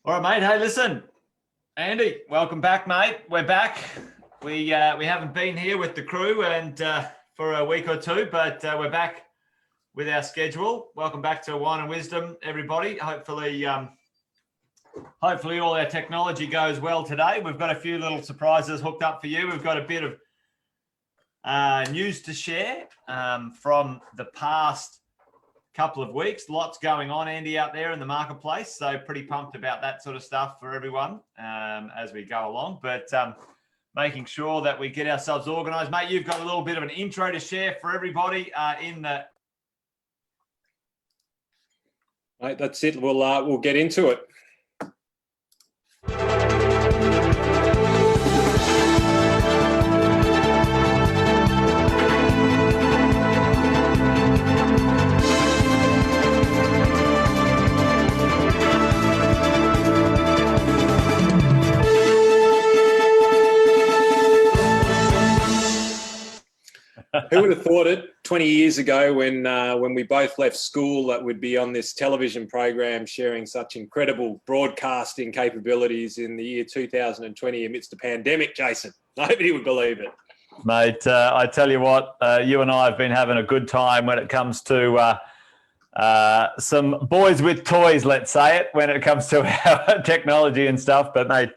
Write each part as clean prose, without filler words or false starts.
All right, mate. Hey, listen, Andy, welcome back, mate. We're back. We haven't been here with the crew and for a week or two, but we're back with our schedule. Welcome back to Wine and Wisdom, everybody. Hopefully all our technology goes well today. We've got a few little surprises hooked up for you. We've got a bit of news to share from the past couple of weeks. Lots going on, Andy, out there in the marketplace. So pretty pumped about that sort of stuff for everyone as we go along. But making sure that we get ourselves organised. Mate, you've got a little bit of an intro to share for everybody in the... Mate, that's it. We'll get into it. Who would have thought it 20 years ago when we both left school that we'd be on this television program sharing such incredible broadcasting capabilities in the year 2020 amidst a pandemic, Jason? Nobody would believe it. Mate, I tell you what, you and I have been having a good time when it comes to some boys with toys, let's say it, when it comes to our technology and stuff. But, mate,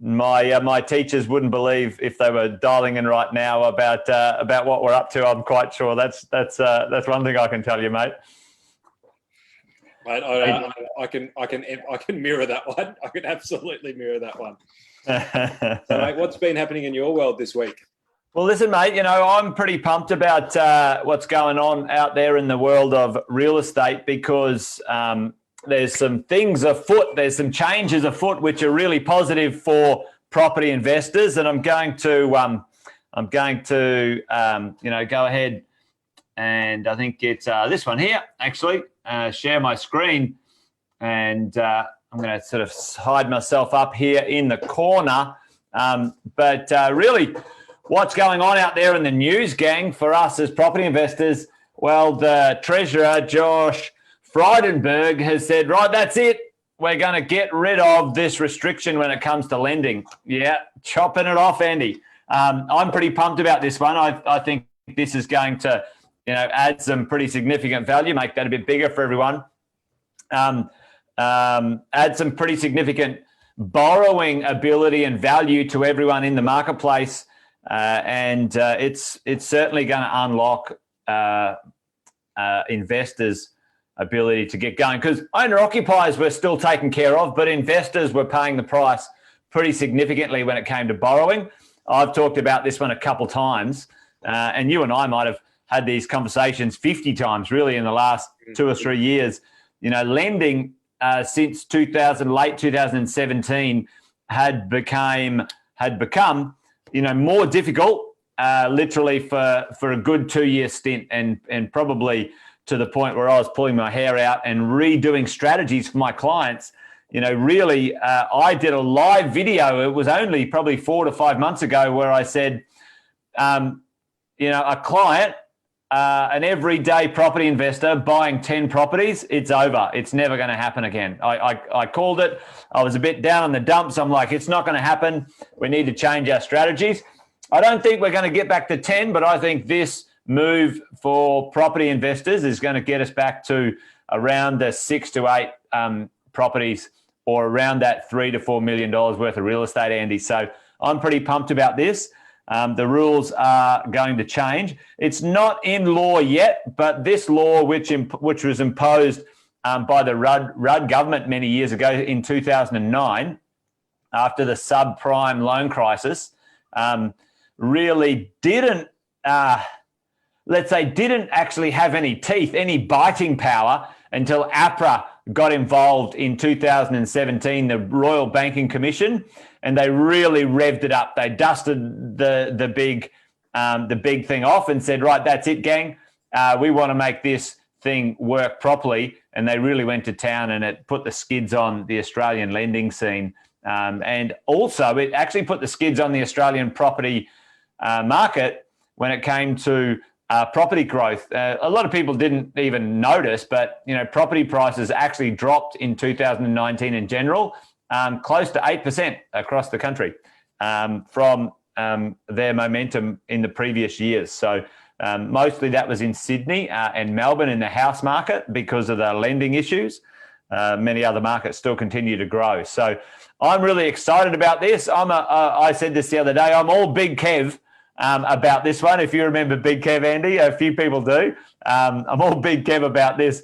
my teachers wouldn't believe if they were dialing in right now about what we're up to. I'm quite sure that's one thing I can tell you, mate. Mate, I can mirror that one. I can absolutely mirror that one. So, mate, what's been happening in your world this week? Well, listen, mate, I'm pretty pumped about what's going on out there in the world of real estate because there's some things afoot. There's some changes afoot which are really positive for property investors, and I'm going to go ahead and I think it's this one here actually. Share my screen, and I'm going to sort of hide myself up here in the corner. But really, what's going on out there in the news, gang, for us as property investors? Well, the Treasurer, Josh Frydenberg, has said, right, that's it. We're going to get rid of this restriction when it comes to lending. Yeah, chopping it off, Andy. I'm pretty pumped about this one. I think this is going to, add some pretty significant value, make that a bit bigger for everyone. Add some pretty significant borrowing ability and value to everyone in the marketplace. And it's certainly going to unlock investors' ability to get going, because owner-occupiers were still taken care of, but investors were paying the price pretty significantly when it came to borrowing. I've talked about this one a couple times, and you and I might have had these conversations 50 times really in the last 2 or 3 years. Lending since late 2017 had become more difficult, literally for a good 2-year stint, and probably to the point where I was pulling my hair out and redoing strategies for my clients. Really, I did a live video. It was only probably 4 to 5 months ago where I said, a client, an everyday property investor buying 10 properties, it's over. It's never going to happen again. I called it. I was a bit down on the dumps. I'm like, it's not going to happen. We need to change our strategies. I don't think we're going to get back to 10, but I think this move for property investors is going to get us back to around the 6 to 8 properties, or around that $3 to $4 million worth of real estate, Andy. So I'm pretty pumped about this. The rules are going to change. It's not in law yet, but this law, which was imposed by the Rudd government many years ago in 2009, after the subprime loan crisis, really didn't actually have any teeth, any biting power, until APRA got involved in 2017, the Royal Banking Commission, and they really revved it up. They dusted the big thing off and said, right, that's it, gang. We want to make this thing work properly. And they really went to town, and it put the skids on the Australian lending scene. And also it actually put the skids on the Australian property market when it came to property growth. A lot of people didn't even notice, but property prices actually dropped in 2019 in general, close to 8% across the country from their momentum in the previous years. So mostly that was in Sydney and Melbourne in the house market because of the lending issues. Many other markets still continue to grow. So I'm really excited about this. I said this the other day, I'm all Big Kev about this one. If you remember Big Kev, Andy, a few people do. I'm all Big Kev about this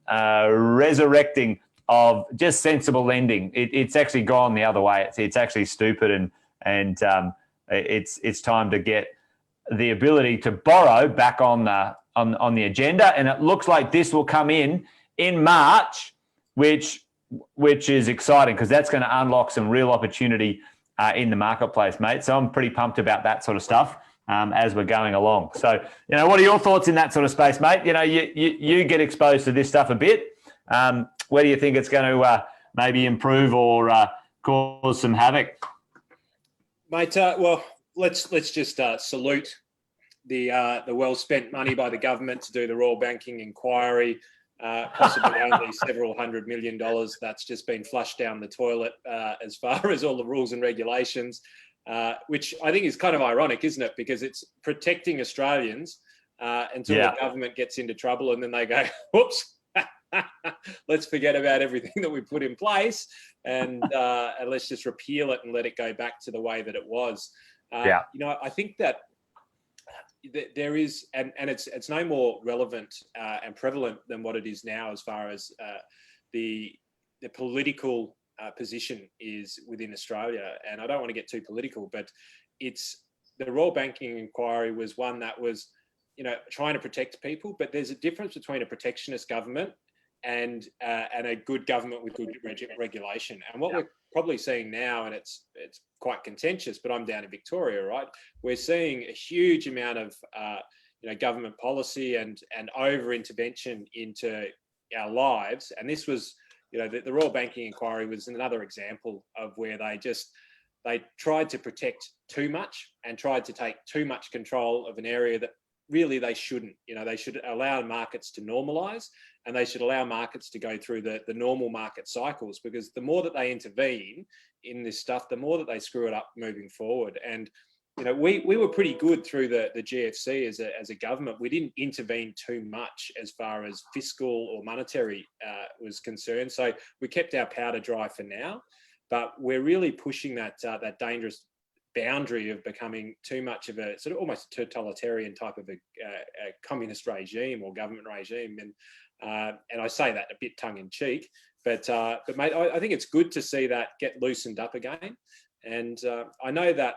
resurrecting of just sensible lending. It's actually gone the other way. It's actually stupid, and it's time to get the ability to borrow back on the agenda. And it looks like this will come in March, which is exciting because that's going to unlock some real opportunity in the marketplace, mate. So I'm pretty pumped about that sort of stuff as we're going along. So, what are your thoughts in that sort of space, mate? You get exposed to this stuff a bit. Where do you think it's going to maybe improve or cause some havoc? Mate, well, let's just salute the well-spent money by the government to do the Royal Banking Inquiry. Possibly only several $100 million that's just been flushed down the toilet as far as all the rules and regulations, which I think is kind of ironic, isn't it? Because it's protecting Australians until the government gets into trouble, and then they go, whoops, let's forget about everything that we put in place and let's just repeal it and let it go back to the way that it was. I think that there is, and it's no more relevant and prevalent than what it is now as far as the political position is within Australia. And I don't want to get too political, but the Royal Banking Inquiry was one that was, trying to protect people, but there's a difference between a protectionist government and a good government with good regulation. And what we're probably seeing now, and it's quite contentious, but I'm down in Victoria, right? We're seeing a huge amount of government policy and over intervention into our lives. And this was, the Royal Banking Inquiry was another example of where they tried to protect too much and tried to take too much control of an area that really they shouldn't. They should allow markets to normalise, and they should allow markets to go through the normal market cycles, because the more that they intervene in this stuff, the more that they screw it up moving forward. And we were pretty good through the GFC as a government. We didn't intervene too much as far as fiscal or monetary was concerned, so we kept our powder dry for now. But we're really pushing that dangerous boundary of becoming too much of a sort of almost totalitarian type of a communist regime or government regime. And I say that a bit tongue in cheek, but mate, I think it's good to see that get loosened up again. And I know that,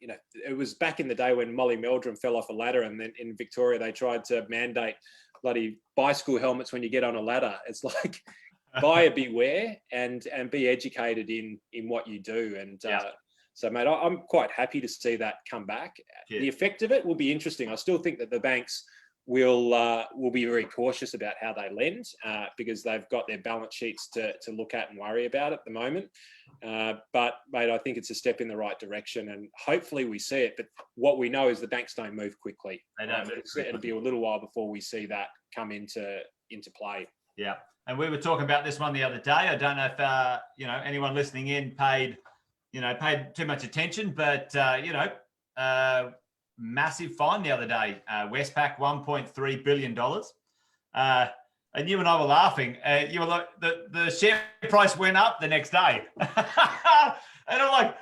it was back in the day when Molly Meldrum fell off a ladder, and then in Victoria, they tried to mandate bloody bicycle helmets when you get on a ladder. It's like, buyer beware and be educated in what you do. And so, mate, I'm quite happy to see that come back. Yeah. The effect of it will be interesting. I still think that the banks will be very cautious about how they lend because they've got their balance sheets to look at and worry about at the moment. But, mate, I think it's a step in the right direction, and hopefully we see it. But what we know is the banks don't move quickly. It'll be a little while before we see that come into play. Yeah. And we were talking about this one the other day. I don't know if anyone listening in paid too much attention, but massive fine the other day. Westpac, $1.3 billion. And you and I were laughing. You were like, the share price went up the next day. And I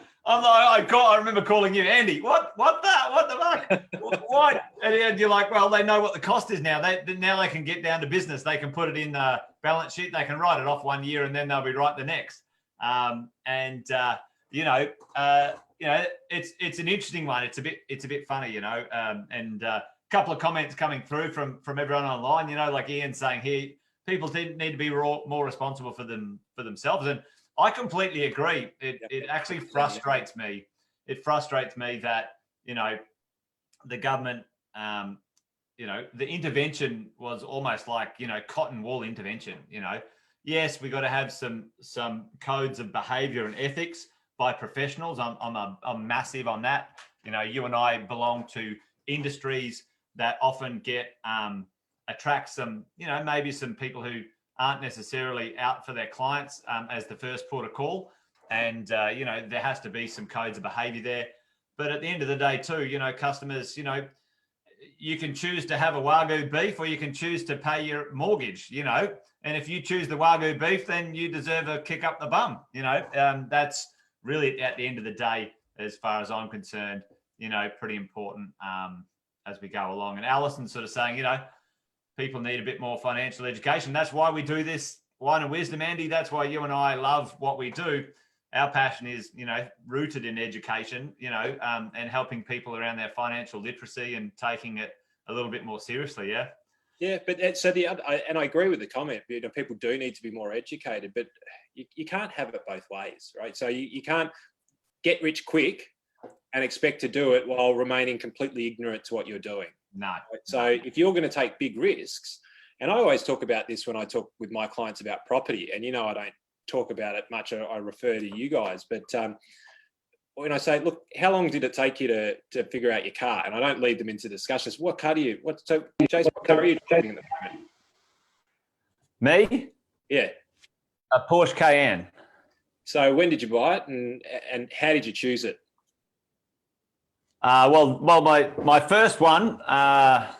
remember calling you, Andy, what the fuck? What? And you're like, well, they know what the cost is now. Now they can get down to business. They can put it in the balance sheet. They can write it off 1 year, and then they'll be right the next. It's an interesting one. It's a bit funny, and a couple of comments coming through from everyone online, like Ian saying here, people need to be more responsible for themselves. And I completely agree. It actually frustrates me. It frustrates me that, the government, the intervention was almost like, cotton wool intervention, Yes, we got to have some codes of behavior and ethics by professionals. I'm massive on that. You and I belong to industries that often attract some, maybe some people who aren't necessarily out for their clients as the first port of call. And, there has to be some codes of behavior there. But at the end of the day too, customers, you can choose to have a Wagyu beef or you can choose to pay your mortgage, and if you choose the Wagyu beef, then you deserve a kick up the bum, that's really at the end of the day, as far as I'm concerned, pretty important as we go along. And Alison's sort of saying, people need a bit more financial education. That's why we do this Wine and Wisdom, Andy. That's why you and I love what we do. Our passion is, rooted in education, and helping people around their financial literacy and taking it a little bit more seriously. Yeah. Yeah, but so the other, and I agree with the comment. People do need to be more educated, but you can't have it both ways, right? So you can't get rich quick and expect to do it while remaining completely ignorant to what you're doing. No. Right? So if you're going to take big risks, and I always talk about this when I talk with my clients about property, and I don't talk about it much. I refer to you guys, but when I say, look, how long did it take you to figure out your car? And I don't lead them into discussions. What car Chase, what car are you driving at the moment? Me? Yeah. A Porsche Cayenne. So when did you buy it, and how did you choose it? Well, my first one, I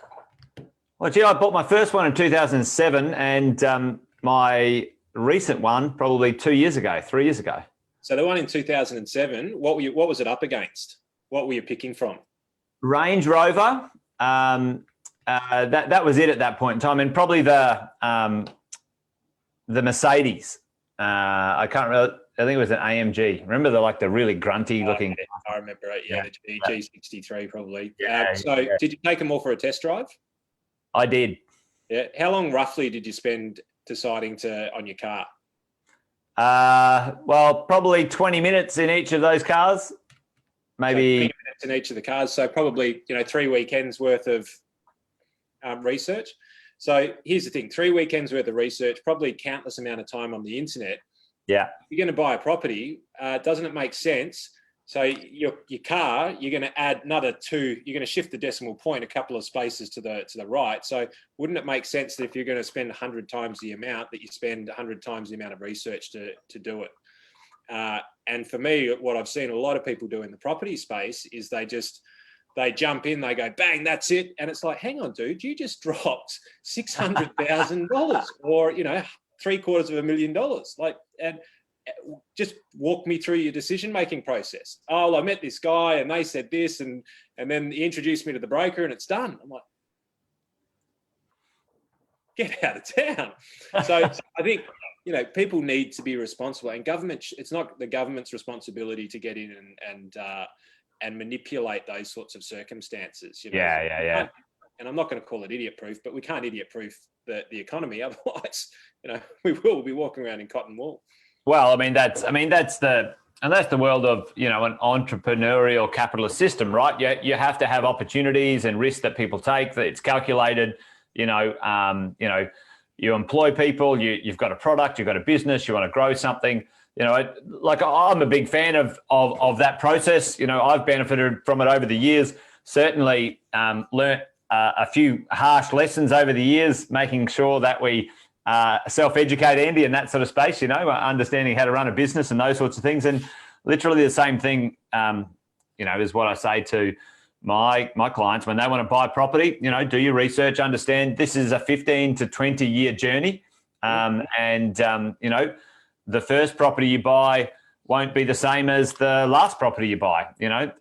bought my first one in 2007, and my recent one probably 3 years ago. So the one in 2007, what was it up against? What were you picking from? Range Rover. That was it at that point in time, and probably the Mercedes. I can't remember. I think it was an AMG. Remember the really grunty looking. Yeah, I remember it. Yeah, the G63 probably. Yeah, did you take them all for a test drive? I did. Yeah. How long roughly did you spend deciding on your car? Well, probably 20 minutes in each of those cars. Maybe 20 minutes in each of the cars. So probably 3 weekends worth of research. So here's the thing: 3 weekends worth of research, probably countless amount of time on the internet. Yeah. If you're going to buy a property, doesn't it make sense? So your car, you're going to add another 2. You're going to shift the decimal point a couple of spaces to the right. So wouldn't it make sense that if you're going to spend 100 times the amount, that you spend 100 times the amount of research to do it? And for me, what I've seen a lot of people do in the property space is they jump in, they go, bang, that's it. And it's like, hang on, dude, you just dropped $600,000 or, $750,000. And just walk me through your decision-making process. Oh, well, I met this guy and they said this, and then he introduced me to the broker and it's done. I'm like, get out of town. So I think, people need to be responsible, and it's not the government's responsibility to get in and manipulate those sorts of circumstances. Yeah. And I'm not going to call it idiot-proof, but we can't idiot-proof the economy. Otherwise, we will be walking around in cotton wool. Well, that's the world of, an entrepreneurial capitalist system, right? You have to have opportunities and risks that people take, that it's calculated, you employ people, you've got a product, you've got a business, you want to grow something, I'm a big fan of that process. I've benefited from it over the years, certainly learnt a few harsh lessons over the years, making sure that we self-educate, Andy, in that sort of space, understanding how to run a business and those sorts of things. And literally the same thing, is what I say to my clients when they want to buy property. Do your research, understand this is a 15 to 20 year journey. The first property you buy won't be the same as the last property you buy.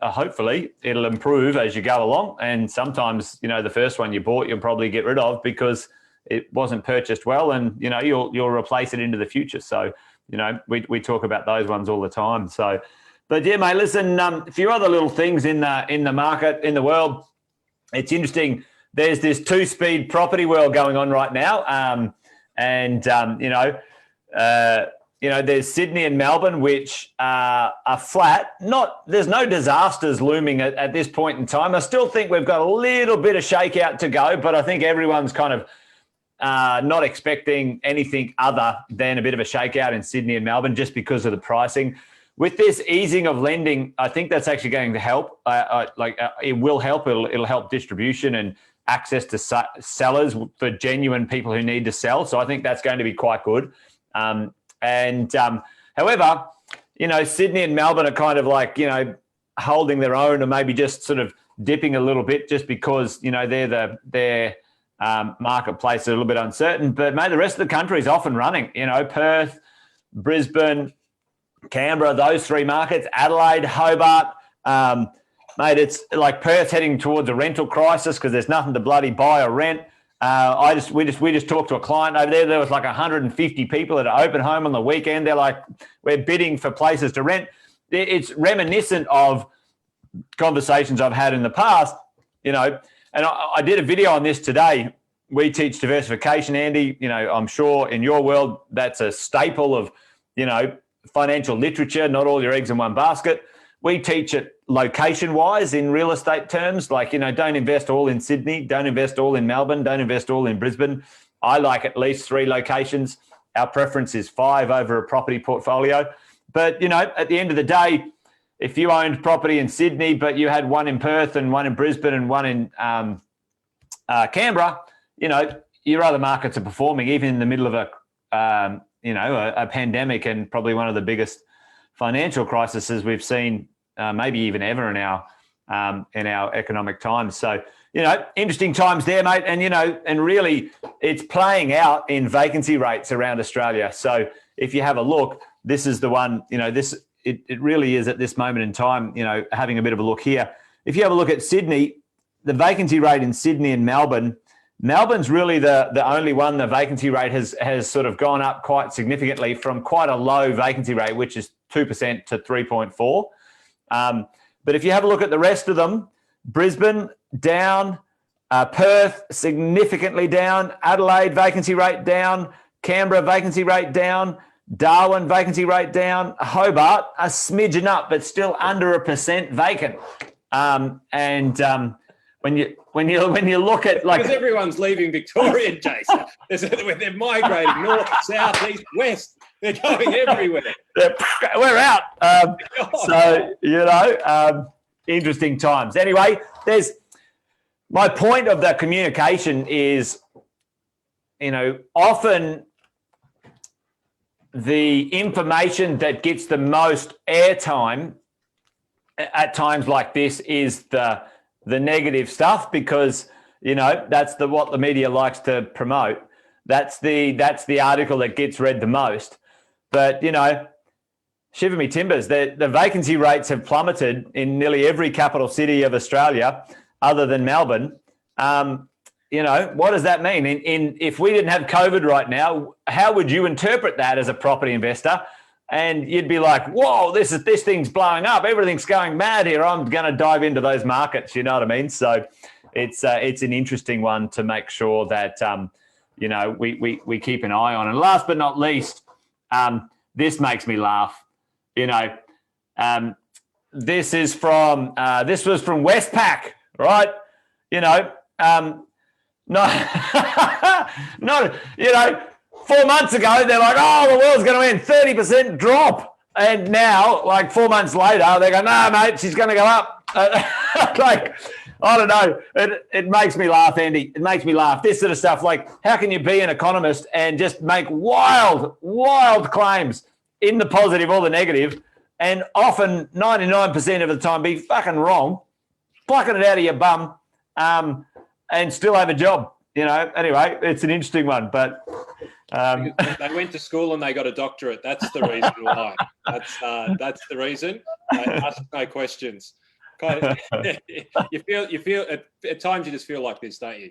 Hopefully it'll improve as you go along. And sometimes, the first one you bought, you'll probably get rid of because it wasn't purchased well, and you'll replace it into the future. So we talk about those ones all the time. So, but yeah, mate, listen, a few other little things in the market, in the world. It's interesting. There's this 2-speed property world going on right now, there's Sydney and Melbourne, which are flat. There's no disasters looming at this point in time. I still think we've got a little bit of shakeout to go, but I think everyone's kind of not expecting anything other than a bit of a shakeout in Sydney and Melbourne just because of the pricing. with this easing of lending, I think that's actually going to help. It will help. It'll help distribution and access to sellers for genuine people who need to sell. So I think that's going to be quite good. However, Sydney and Melbourne are kind of like, holding their own, or maybe just sort of dipping a little bit just because, their marketplace is a little bit uncertain. But, mate, the rest of the country is off and running. Perth, Brisbane, Canberra, those three markets, Adelaide, Hobart. Mate, it's like Perth heading towards a rental crisis because there's nothing to bloody buy or rent. We just talked to a client over there. There was like 150 people at an open home on the weekend. They're like, we're bidding for places to rent. It's reminiscent of conversations I've had in the past, and I did a video on this today. We teach diversification, Andy. I'm sure in your world that's a staple of, financial literature, not all your eggs in one basket. We teach it location-wise in real estate terms, like, don't invest all in Sydney, don't invest all in Melbourne, don't invest all in Brisbane. I like at least 3 locations. Our preference is 5 over a property portfolio. But, at the end of the day, if you owned property in Sydney, but you had 1 in Perth and 1 in Brisbane and 1 in Canberra, your other markets are performing even in the middle of a pandemic and probably one of the biggest financial crises we've seen, maybe even ever in our economic times. So, interesting times there, mate. And, and really it's playing out in vacancy rates around Australia. So if you have a look, this is the one, it really is at this moment in time, having a bit of a look here. If you have a look at Sydney, the vacancy rate in Sydney and Melbourne's really the only one. The vacancy rate has sort of gone up quite significantly from quite a low vacancy rate, which is 2% to 3.4. But if you have a look at the rest of them, Brisbane down, Perth significantly down, Adelaide vacancy rate down, Canberra vacancy rate down, Darwin vacancy rate down, Hobart a smidgen up, but still under 1% vacant. When you look at like, because everyone's leaving Victoria, Jason. They're migrating north, south, east, west. They're going everywhere. We're out. Interesting times. Anyway, my point of the communication is, often the information that gets the most airtime at times like this is the negative stuff, because that's what the media likes to promote. That's the article that gets read the most. But shiver me timbers, the vacancy rates have plummeted in nearly every capital city of Australia other than Melbourne. What does that mean? If we didn't have COVID right now, how would you interpret that as a property investor? And you'd be like, whoa, this thing's blowing up. Everything's going mad here. I'm going to dive into those markets. You know what I mean? So it's an interesting one to make sure that, we keep an eye on. And last but not least, this makes me laugh. This was from Westpac, right? Not 4 months ago, they're like, oh, the world's going to end, 30% drop. And now, like 4 months later, they go, no, mate, she's going to go up. Like, I don't know. It makes me laugh, Andy. It makes me laugh. This sort of stuff, like, how can you be an economist and just make wild claims in the positive or the negative, and often 99% of the time be fucking wrong, plucking it out of your bum, and still have a job? Anyway, it's an interesting one, but they went to school and they got a doctorate. That's the reason why. That's the reason. They ask no questions. You feel at times you just feel like this, don't you?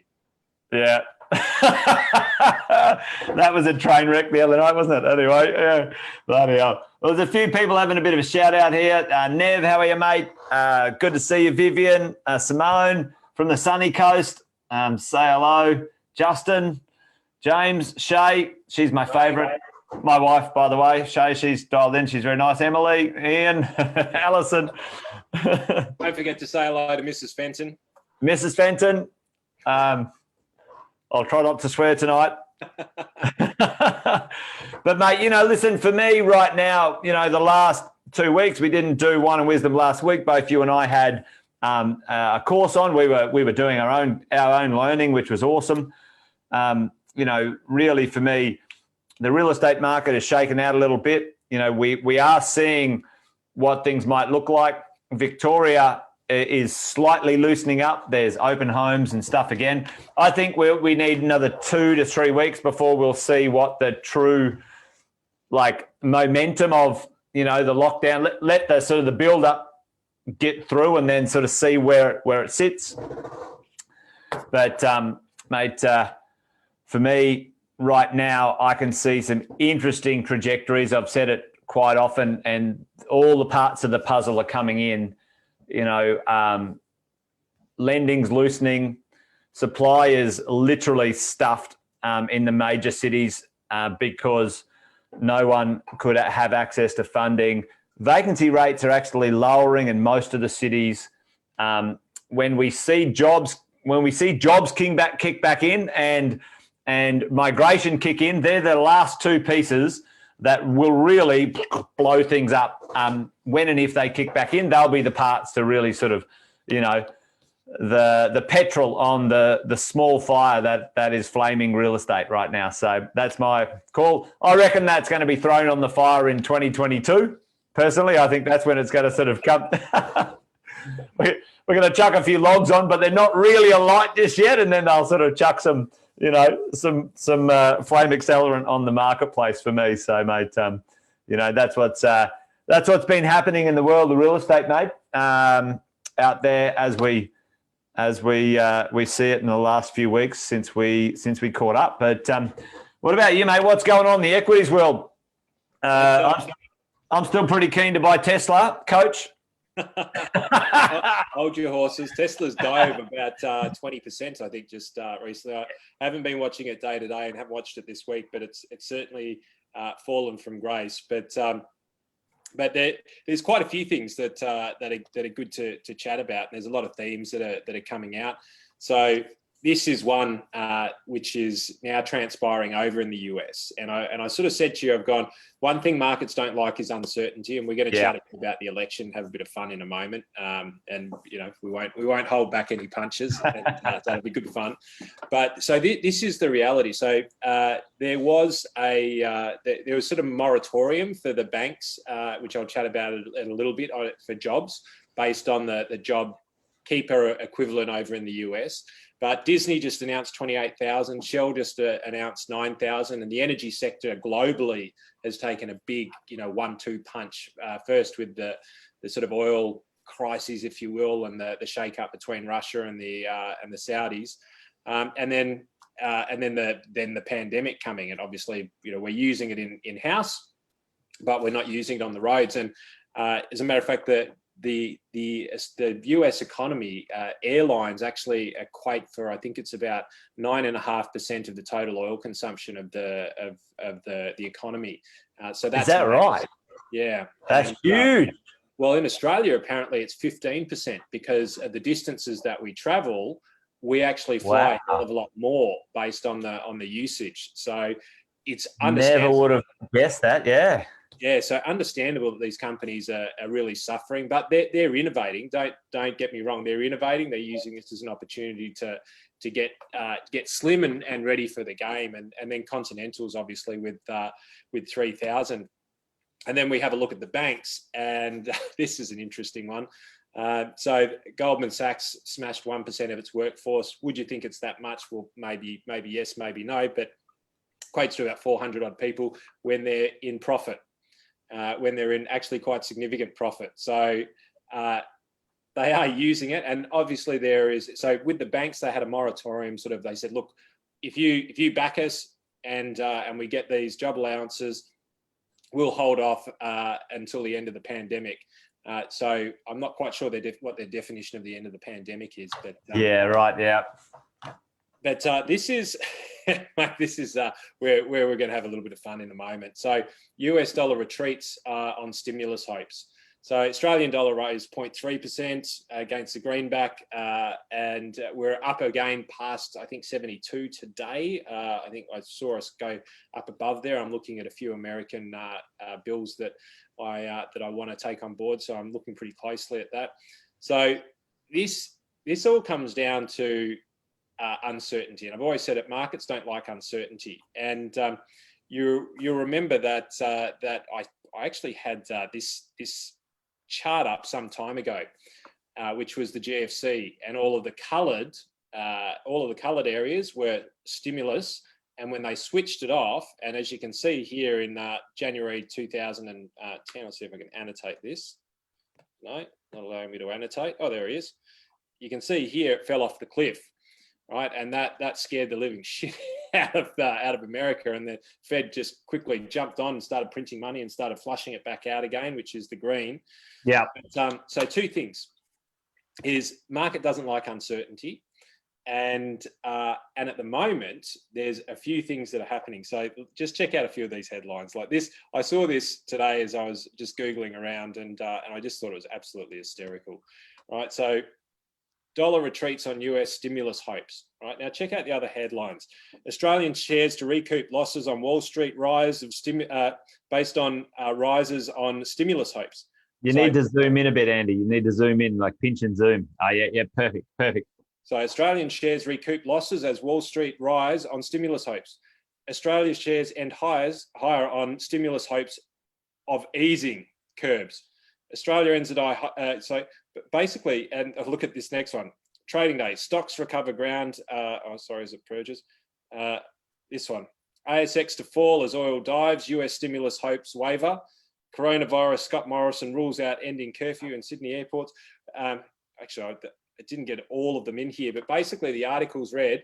Yeah. That was a train wreck the other night, wasn't it? Anyway, yeah. Bloody hell. Well, there's a few people having a bit of a shout out here. Nev, how are you, mate? Good to see you. Vivian, Simone from the sunny coast. Say hello. Justin, James, Shay, she's my favourite. My wife, by the way. Shay, she's dialed in. She's very nice. Emily, Ian, Alison. Don't forget to say hello to Mrs. Fenton. Mrs. Fenton. I'll try not to swear tonight. But, mate, listen, for me right now, the last 2 weeks. We didn't do Wine and Wisdom last week. Both you and I had a course on. We were doing our own learning, which was awesome. Really for me, the real estate market is shaken out a little bit. We are seeing what things might look like. Victoria is slightly loosening up. There's open homes and stuff again. I think we need another 2 to 3 weeks before we'll see what the true momentum of the lockdown. Let the sort of the build up get through and then sort of see where it sits. But mate, for me right now, I can see some interesting trajectories. I've said it quite often, and all the parts of the puzzle are coming in. Lending's loosening, supply is literally stuffed in the major cities because no one could have access to funding. Vacancy rates are actually lowering in most of the cities. When we see jobs kick back in and migration kick in, they're the last 2 pieces that will really blow things up. When and if they kick back in, they'll be the parts to really sort of, the petrol on the small fire that is flaming real estate right now. So that's my call. I reckon that's going to be thrown on the fire in 2022. Personally, I think that's when it's going to sort of come. We're going to chuck a few logs on, but they're not really alight just yet, and then they'll sort of chuck some flame accelerant on the marketplace for me. So, mate, that's what's been happening in the world of real estate, mate, out there as we see it in the last few weeks since we caught up. But what about you, mate? What's going on in the equities world? I'm still pretty keen to buy Tesla, Coach. Hold your horses. Tesla's dove about 20%, I think, just recently. I haven't been watching it day to day and haven't watched it this week, but it's certainly fallen from grace. But there's quite a few things that are good to chat about. And there's a lot of themes that are coming out. So this is one which is now transpiring over in the US. And I sort of said to you, I've gone, one thing markets don't like is uncertainty, and we're going to chat about the election, have a bit of fun in a moment. And we won't hold back any punches. And, that'll be good fun. But so this is the reality. So there was sort of a moratorium for the banks, which I'll chat about in a little bit, for jobs based on the job keeper equivalent over in the US. But Disney just announced 28,000, Shell just announced 9,000, and the energy sector globally has taken a big, 1-2 punch. First with the sort of oil crises, if you will, and the shake-up between Russia and the Saudis, and then the pandemic coming. And obviously, we're using it in-house, but we're not using it on the roads. And as a matter of fact, the US economy, airlines actually equate for, I think it's about 9.5% of the total oil consumption of the economy. So that's, is that right? Yeah, that's huge. Well, in Australia, apparently it's 15% because of the distances that we travel. We actually fly a hell of a lot more based on the usage. So it's understandable. Never would have guessed that. Yeah. Yeah, so understandable that these companies are really suffering, but they're innovating. Don't get me wrong, they're innovating. They're using this as an opportunity to get slim and ready for the game. And then Continental's obviously with 3,000. And then we have a look at the banks, and this is an interesting one. So Goldman Sachs smashed 1% of its workforce. Would you think it's that much? Well, maybe yes, maybe no, but equates to about 400 odd people when they're in profit. When they're in actually quite significant profit. So they are using it. And obviously so with the banks, they had a moratorium they said, look, if you back us and we get these job allowances, we'll hold off until the end of the pandemic. So I'm not quite sure what their definition of the end of the pandemic is. But yeah, right. Yeah. But this is where we're going to have a little bit of fun in a moment. So US dollar retreats on stimulus hopes. So Australian dollar rose 0.3% against the greenback, and we're up again past, I think, 72 today. I think I saw us go up above there. I'm looking at a few American bills that I want to take on board, so I'm looking pretty closely at that. So this all comes down to uncertainty, and I've always said it: markets don't like uncertainty. And you remember that I actually had this chart up some time ago, which was the GFC, and all of the coloured areas were stimulus. And when they switched it off, and as you can see here in January 2010, I'll see if I can annotate this. No, not allowing me to annotate. Oh, there he is. You can see here it fell off the cliff, right? And that scared the living shit out of America, and the Fed just quickly jumped on and started printing money and started flushing it back out again, which is the green. Yeah. But, so two things is market doesn't like uncertainty, and at the moment there's a few things that are happening. So just check out a few of these headlines like this. I saw this today as I was just Googling around, and I just thought it was absolutely hysterical. Right, so dollar retreats on US stimulus hopes. Right, now check out the other headlines. Australian shares to recoup losses on Wall Street, rise of based on rises on stimulus hopes. You need to zoom in a bit, Andy. You need to zoom in, like pinch and zoom. Oh, yeah, perfect. So Australian shares recoup losses as Wall Street rise on stimulus hopes. Australia's shares end higher on stimulus hopes of easing curbs. Australia ends at so basically, and look at this next one. Trading day, stocks recover ground. Is it purges? This one. ASX to fall as oil dives, US stimulus hopes waver. Coronavirus, Scott Morrison rules out ending curfew in Sydney airports. Actually, I didn't get all of them in here, but basically the article's read,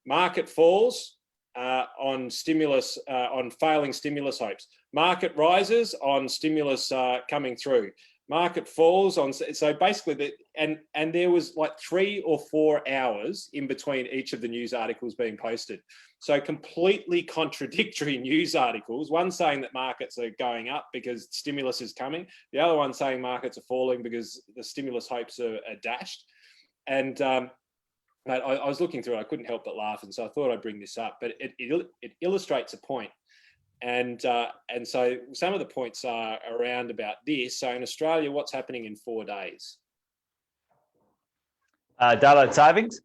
market falls on stimulus, on failing stimulus hopes. Market rises on stimulus coming through. Market falls on, so basically, and there was like 3 or 4 hours in between each of the news articles being posted. So completely contradictory news articles. One saying that markets are going up because stimulus is coming. The other one saying markets are falling because the stimulus hopes are dashed. And I was looking through it, I couldn't help but laugh, and so I thought I'd bring this up. But it illustrates a point. And so some of the points are around about this. So in Australia, what's happening in 4 days? Daylight savings.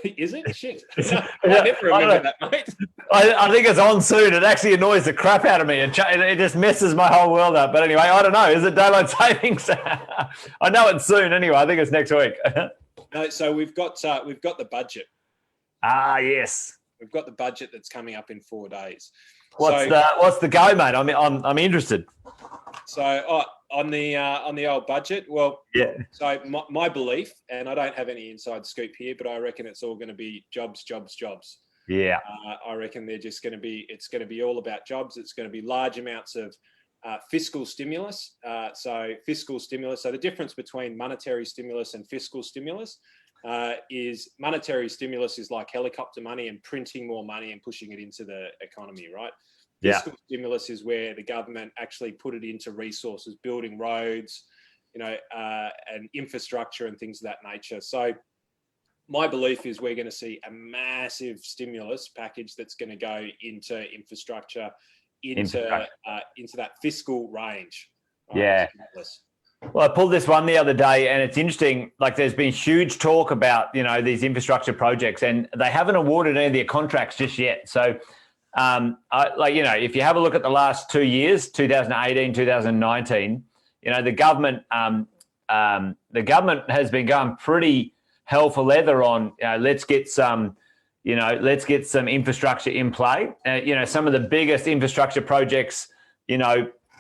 Is it? Shit. I never remember that, mate. I think it's on soon. It actually annoys the crap out of me. It just messes my whole world up. But anyway, I don't know. Is it daylight savings? I know it's soon anyway. I think it's next week. No, so we've got the budget. Ah, yes. We've got the budget that's coming up in 4 days. What's the go, mate? I'm interested. So on the old budget, well, yeah. So my belief, and I don't have any inside scoop here, but I reckon it's all going to be jobs. Yeah. I reckon it's going to be all about jobs. It's going to be large amounts of fiscal stimulus. So the difference between monetary stimulus and fiscal stimulus is monetary stimulus is like helicopter money and printing more money and pushing it into the economy, right? Yeah. Fiscal stimulus is where the government actually put it into resources, building roads, and infrastructure and things of that nature. So my belief is we're going to see a massive stimulus package that's going to go into infrastructure, into that fiscal range. Right? Yeah. Well, I pulled this one the other day, and it's interesting. Like, there's been huge talk about these infrastructure projects, and they haven't awarded any of their contracts just yet. So, if you have a look at the last 2 years, 2018, 2019, the government has been going pretty hell for leather on. Let's get some infrastructure in play. Some of the biggest infrastructure projects,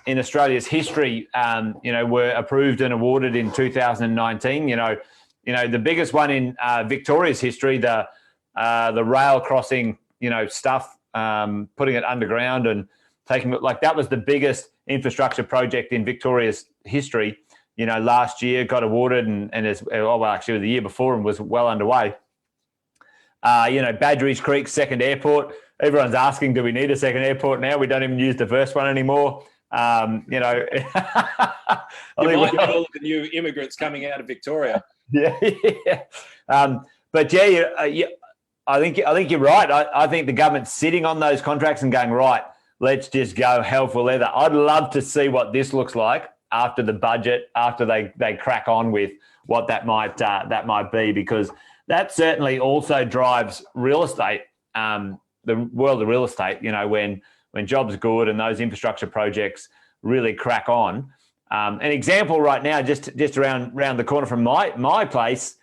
in Australia's history, were approved and awarded in 2019. The biggest one in Victoria's history, the rail crossing, stuff, putting it underground and taking it, that was the biggest infrastructure project in Victoria's history. Last year got awarded and actually the year before and was well underway. Badgerys Creek second airport. Everyone's asking, do we need a second airport now? We don't even use the first one anymore. You know, I You think might get all of the new immigrants coming out of Victoria. yeah, yeah. But yeah, I think you're right. I think the government's sitting on those contracts and going, right, let's just go hell for leather. I'd love to see what this looks like after the budget, after they crack on with what that might be, because that certainly also drives real estate, the world of real estate. You know, when jobs are good and those infrastructure projects really crack on. An example right now, just around the corner from my place,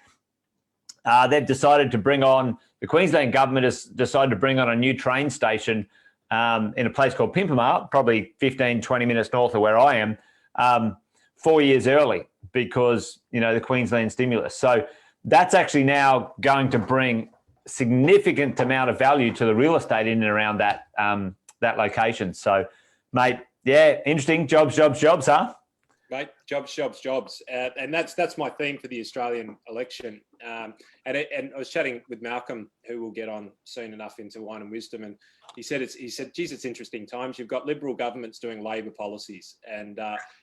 they've decided to bring on, the Queensland government has decided to bring on a new train station in a place called Pimpama, probably 15, 20 minutes north of where I am, 4 years early because, you know, the Queensland stimulus. So that's actually now going to bring significant amount of value to the real estate in and around that location. So, mate, yeah, interesting. Jobs, huh? Mate, jobs. And that's my theme for the Australian election. And I was chatting with Malcolm, who will get on soon enough into Wine and Wisdom, and he said, geez, it's interesting times. You've got Liberal governments doing Labor policies, and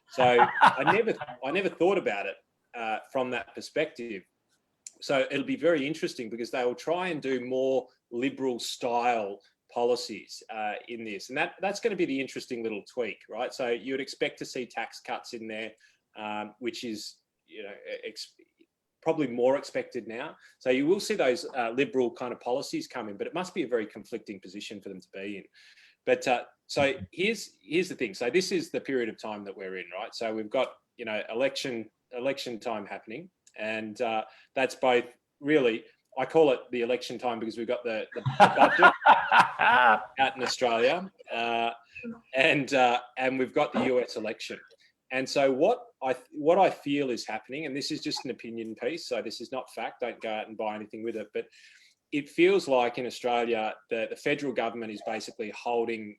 so I never thought about it from that perspective. So it'll be very interesting because they will try and do more Liberal style policies in this, and that's going to be the interesting little tweak, right? So you would expect to see tax cuts in there, which is, you know, probably more expected now. So you will see those Liberal kind of policies come in, but it must be a very conflicting position for them to be in. But so here's the thing. So this is the period of time that we're in, right? So we've got, you know, election time happening, and that's both really, I call it the election time because we've got the budget out in Australia, and we've got the US election. And so what I feel is happening, and this is just an opinion piece, so this is not fact, don't go out and buy anything with it, but it feels like in Australia, the federal government is basically holding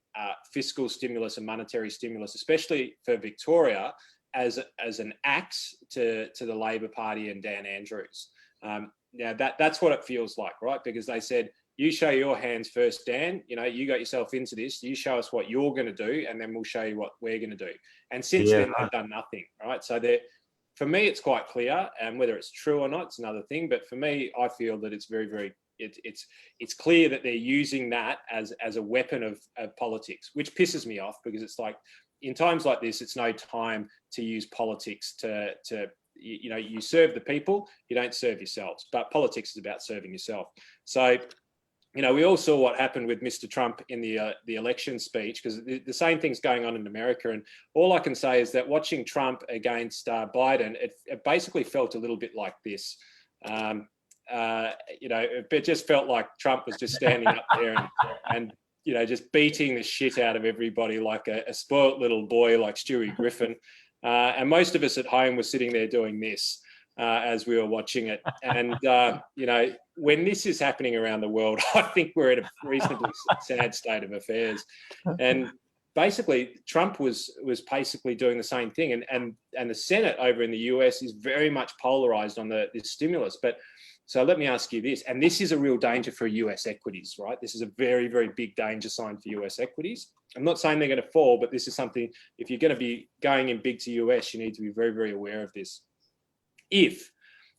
fiscal stimulus and monetary stimulus, especially for Victoria, as an axe to the Labor Party and Dan Andrews. Now that's what it feels like, right? Because they said, you show your hands first, Dan. You know, you got yourself into this. You show us what you're going to do, and then we'll show you what we're going to do. And since then, they've done nothing, right? So for me, it's quite clear, and whether it's true or not, it's another thing. But for me, I feel that it's very, very, it's clear that they're using that as a weapon of politics, which pisses me off because it's like, in times like this, it's no time to use politics to you know, you serve the people, you don't serve yourselves. But politics is about serving yourself. So, you know, we all saw what happened with Mr. Trump in the election speech, because the same thing's going on in America. And all I can say is that watching Trump against Biden, it basically felt a little bit like this. You know, it just felt like Trump was just standing up there and you know, just beating the shit out of everybody like a spoilt little boy like Stewie Griffin. And most of us at home were sitting there doing this as we were watching it. And, you know, when this is happening around the world, I think we're at a reasonably sad state of affairs. And basically, Trump was basically doing the same thing. And the Senate over in the US is very much polarized on this stimulus. But so let me ask you this, and this is a real danger for US equities, right? This is a very, very big danger sign for US equities. I'm not saying they're going to fall, but this is something, if you're going to be going in big to US, you need to be very, very aware of this. If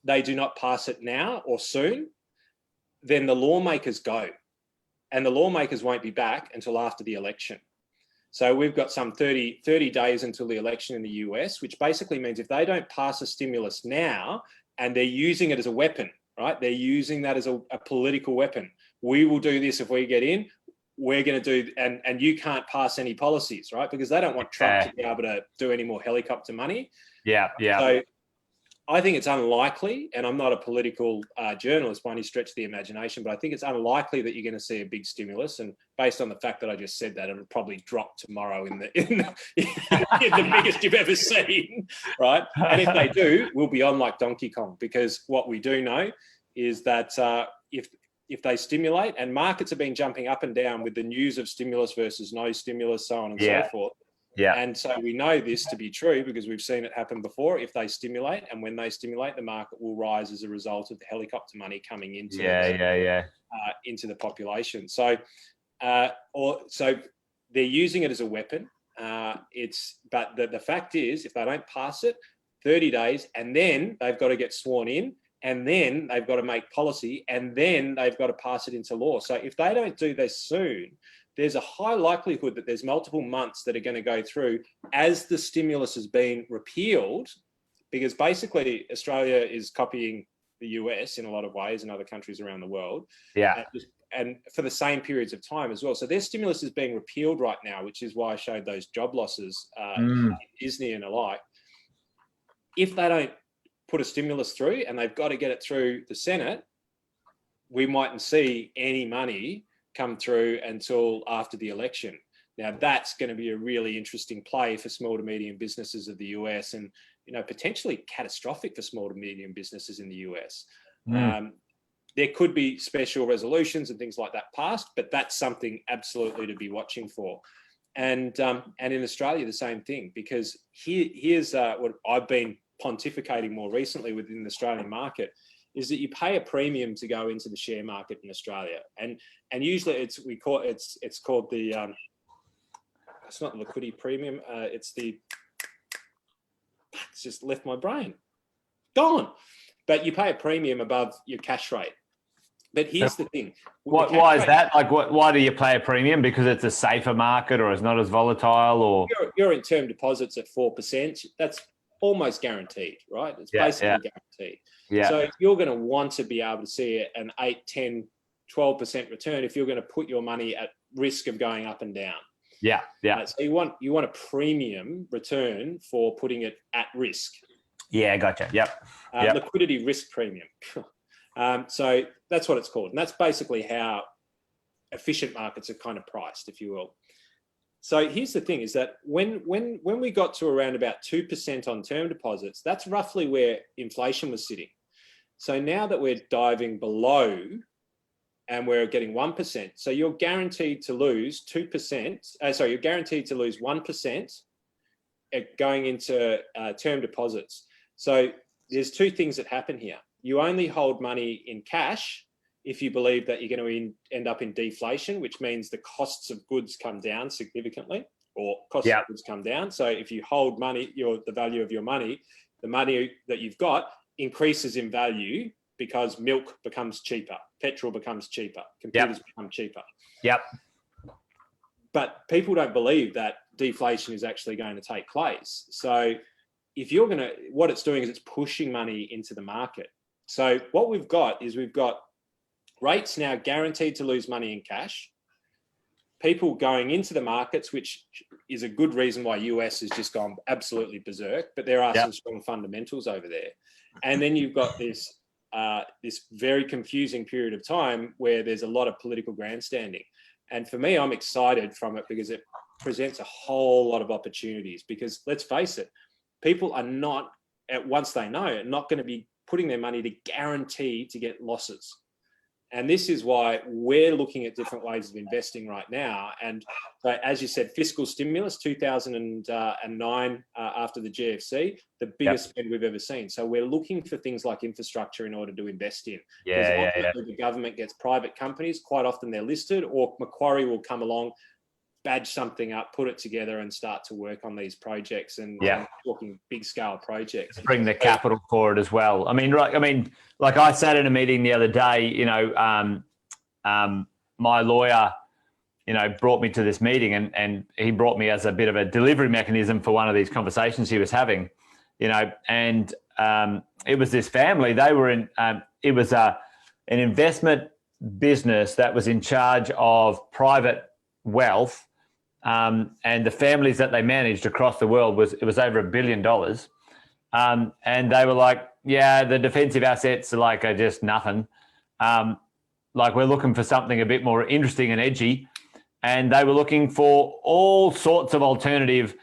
they do not pass it now or soon, then the lawmakers go, and the lawmakers won't be back until after the election. So we've got some 30 days until the election in the US, which basically means if they don't pass a stimulus now, and they're using it as a weapon, right? They're using that as a political weapon. We will do this if we get in. We're going to do, and you can't pass any policies, right? Because they don't want Trump to be able to do any more helicopter money. Yeah. So I think it's unlikely, and I'm not a political journalist by any stretch of the imagination, but I think it's unlikely that you're going to see a big stimulus. And based on the fact that I just said that, it'll probably drop tomorrow in the biggest you've ever seen, right? And if they do, we'll be on like Donkey Kong, because what we do know is that if they stimulate, and markets have been jumping up and down with the news of stimulus versus no stimulus, so on and so forth. Yeah. And so we know this to be true because we've seen it happen before. If they stimulate, and when they stimulate, the market will rise as a result of the helicopter money coming into into the population. So, so they're using it as a weapon. But the fact is, if they don't pass it, 30 days, and then they've got to get sworn in, and then they've got to make policy, and then they've got to pass it into law. So if they don't do this soon, there's a high likelihood that there's multiple months that are going to go through as the stimulus has been repealed, because basically Australia is copying the US in a lot of ways and other countries around the world. Yeah. And for the same periods of time as well. So their stimulus is being repealed right now, which is why I showed those job losses in Disney and alike. If they don't put a stimulus through, and they've got to get it through the Senate, we mightn't see any money come through until after the election. Now, that's going to be a really interesting play for small to medium businesses of the US, and potentially catastrophic for small to medium businesses in the US. There could be special resolutions and things like that passed, but that's something absolutely to be watching for. And in Australia, the same thing, because here's what I've been pontificating more recently within the Australian market, is that you pay a premium to go into the share market in Australia, and usually it's called the it's not the liquidity premium, it's just left my brain, gone. But you pay a premium above your cash rate. But here's the thing. Why is that? Like, why do you pay a premium? Because it's a safer market, or it's not as volatile, or you're in term deposits at 4%. That's almost guaranteed, right? It's basically guaranteed. Yeah. So you're going to want to be able to see an 8, 10, 12% return if you're going to put your money at risk of going up and down. Yeah. So you want a premium return for putting it at risk. Yeah, gotcha. Yep. Liquidity risk premium. So that's what it's called. And that's basically how efficient markets are kind of priced, if you will. So here's the thing, is that when we got to around about 2% on term deposits, that's roughly where inflation was sitting. So now that we're diving below and we're getting 1%, so you're guaranteed to lose 2%. You're guaranteed to lose 1% going into term deposits. So there's two things that happen here. You only hold money in cash if you believe that you're going to end up in deflation, which means the costs of goods come down significantly, or costs of goods come down. So if you hold money, the value of your money, the money that you've got increases in value because milk becomes cheaper, petrol becomes cheaper, computers become cheaper. Yep. But people don't believe that deflation is actually going to take place. So what it's doing is it's pushing money into the market. So what we've got rates now guaranteed to lose money in cash, people going into the markets, which is a good reason why US has just gone absolutely berserk, but there are some strong fundamentals over there. And then you've got this very confusing period of time where there's a lot of political grandstanding. And for me, I'm excited from it because it presents a whole lot of opportunities, because let's face it, people are not, once they know it, not going to be putting their money to guarantee to get losses. And this is why we're looking at different ways of investing right now. And as you said, fiscal stimulus, 2009 after the GFC, the biggest spend we've ever seen. So we're looking for things like infrastructure in order to invest in. The government gets private companies, quite often they're listed, or Macquarie will come along, badge something up, put it together, and start to work on these projects, and talking big scale projects. Bring the capital for it as well. I mean, like I sat in a meeting the other day, my lawyer, brought me to this meeting, and he brought me as a bit of a delivery mechanism for one of these conversations he was having, and it was this family. They were in, it was an investment business that was in charge of private wealth. And the families that they managed across the world was over $1 billion. And they were like, the defensive assets are just nothing. We're looking for something a bit more interesting and edgy. And they were looking for all sorts of alternative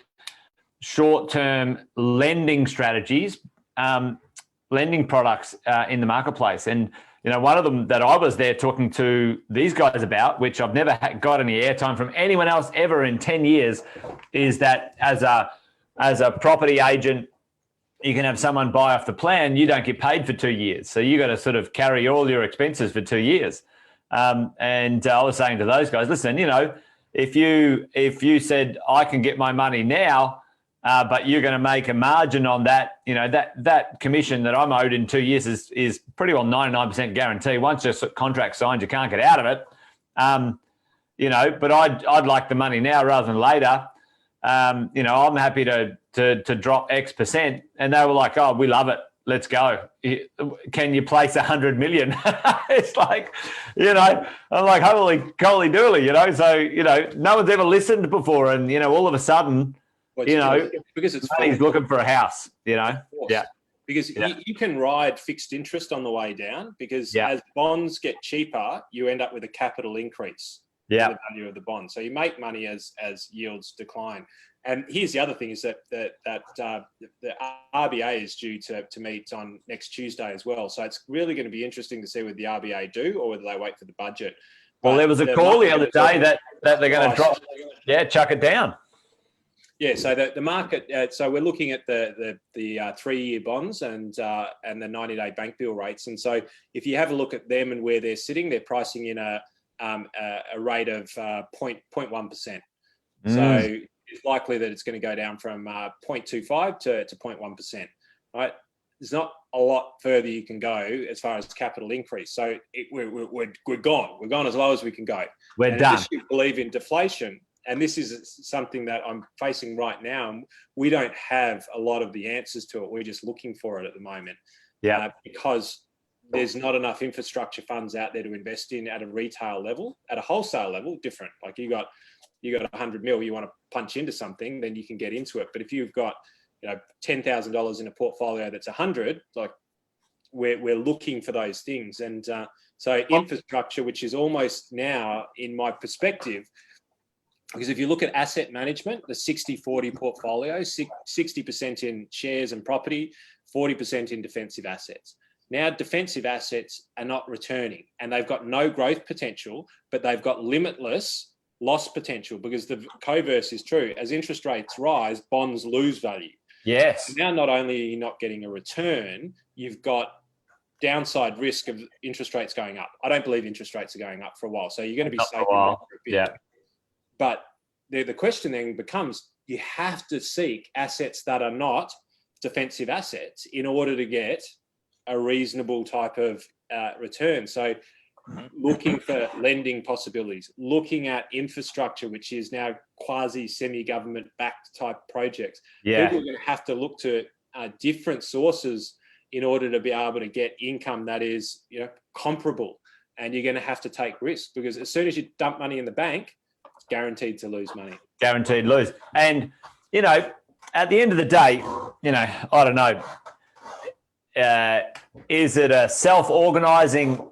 short-term lending strategies, lending products in the marketplace. And one of them that I was there talking to these guys about, which I've never got any airtime from anyone else ever in 10 years, is that as a property agent, you can have someone buy off the plan, you don't get paid for 2 years. So you got to sort of carry all your expenses for 2 years. And I was saying to those guys, listen, if you said I can get my money now, but you're going to make a margin on that, that commission that I'm owed in 2 years is pretty well 99% guarantee. Once your contract signed, you can't get out of it. But I'd like the money now rather than later. I'm happy to drop X percent. And they were like, oh, we love it. Let's go. Can you place 100 million? It's like, I'm like, holy dooly, So, no one's ever listened before. And, all of a sudden, because it's he's looking for a house, Yeah. Because you can ride fixed interest on the way down because as bonds get cheaper, you end up with a capital increase in the value of the bond. So you make money as yields decline. And here's the other thing is that the RBA is due to meet on next Tuesday as well. So it's really going to be interesting to see what the RBA do or whether they wait for the budget. Well, there was a call the other day that they're going to drop, chuck it down. Yeah, so the market. So we're looking at the 3-year bonds and the 90-day bank bill rates. And so if you have a look at them and where they're sitting, they're pricing in a rate of 0.1%. So it's likely that it's going to go down from 0.25 to 0.1%. Right? There's not a lot further you can go as far as capital increase. So we're gone. We're gone as low as we can go. We're done. Unless you believe in deflation. And this is something that I'm facing right now. And we don't have a lot of the answers to it. We're just looking for it at the moment. Yeah. Because there's not enough infrastructure funds out there to invest in at a retail level. At a wholesale level, different. Like you got 100 mil, you want to punch into something, then you can get into it. But if you've got $10,000 in a portfolio that's 100, like we're looking for those things. And so infrastructure, which is almost now, in my perspective, because if you look at asset management, the 60-40 portfolio, 60% in shares and property, 40% in defensive assets. Now, defensive assets are not returning and they've got no growth potential, but they've got limitless loss potential because the converse is true. As interest rates rise, bonds lose value. Yes. And now, not only are you not getting a return, you've got downside risk of interest rates going up. I don't believe interest rates are going up for a while. So you're going to be safe in that for a bit. Yeah. But the question then becomes, you have to seek assets that are not defensive assets in order to get a reasonable type of return. So looking for lending possibilities, looking at infrastructure, which is now quasi semi-government backed type projects. Yeah. People are going to have to look to different sources in order to be able to get income that is comparable. And you're going to have to take risks because as soon as you dump money in the bank, it's guaranteed to lose money. Guaranteed lose. And, at the end of the day, I don't know, is it a self-organizing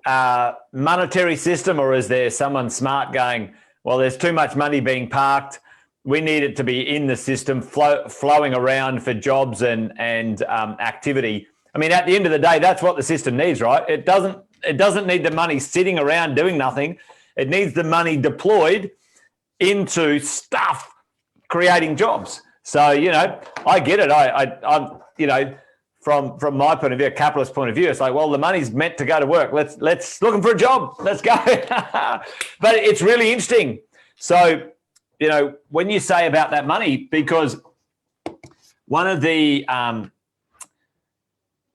monetary system or is there someone smart going, well, there's too much money being parked. We need it to be in the system, flowing around for jobs and activity. I mean, at the end of the day, that's what the system needs, right? It doesn't need the money sitting around doing nothing. It needs the money deployed into stuff, creating jobs. So, I get it. I'm from my point of view, a capitalist point of view, it's like, well, the money's meant to go to work. Let's looking for a job. Let's go. But it's really interesting. So, when you say about that money, because one of the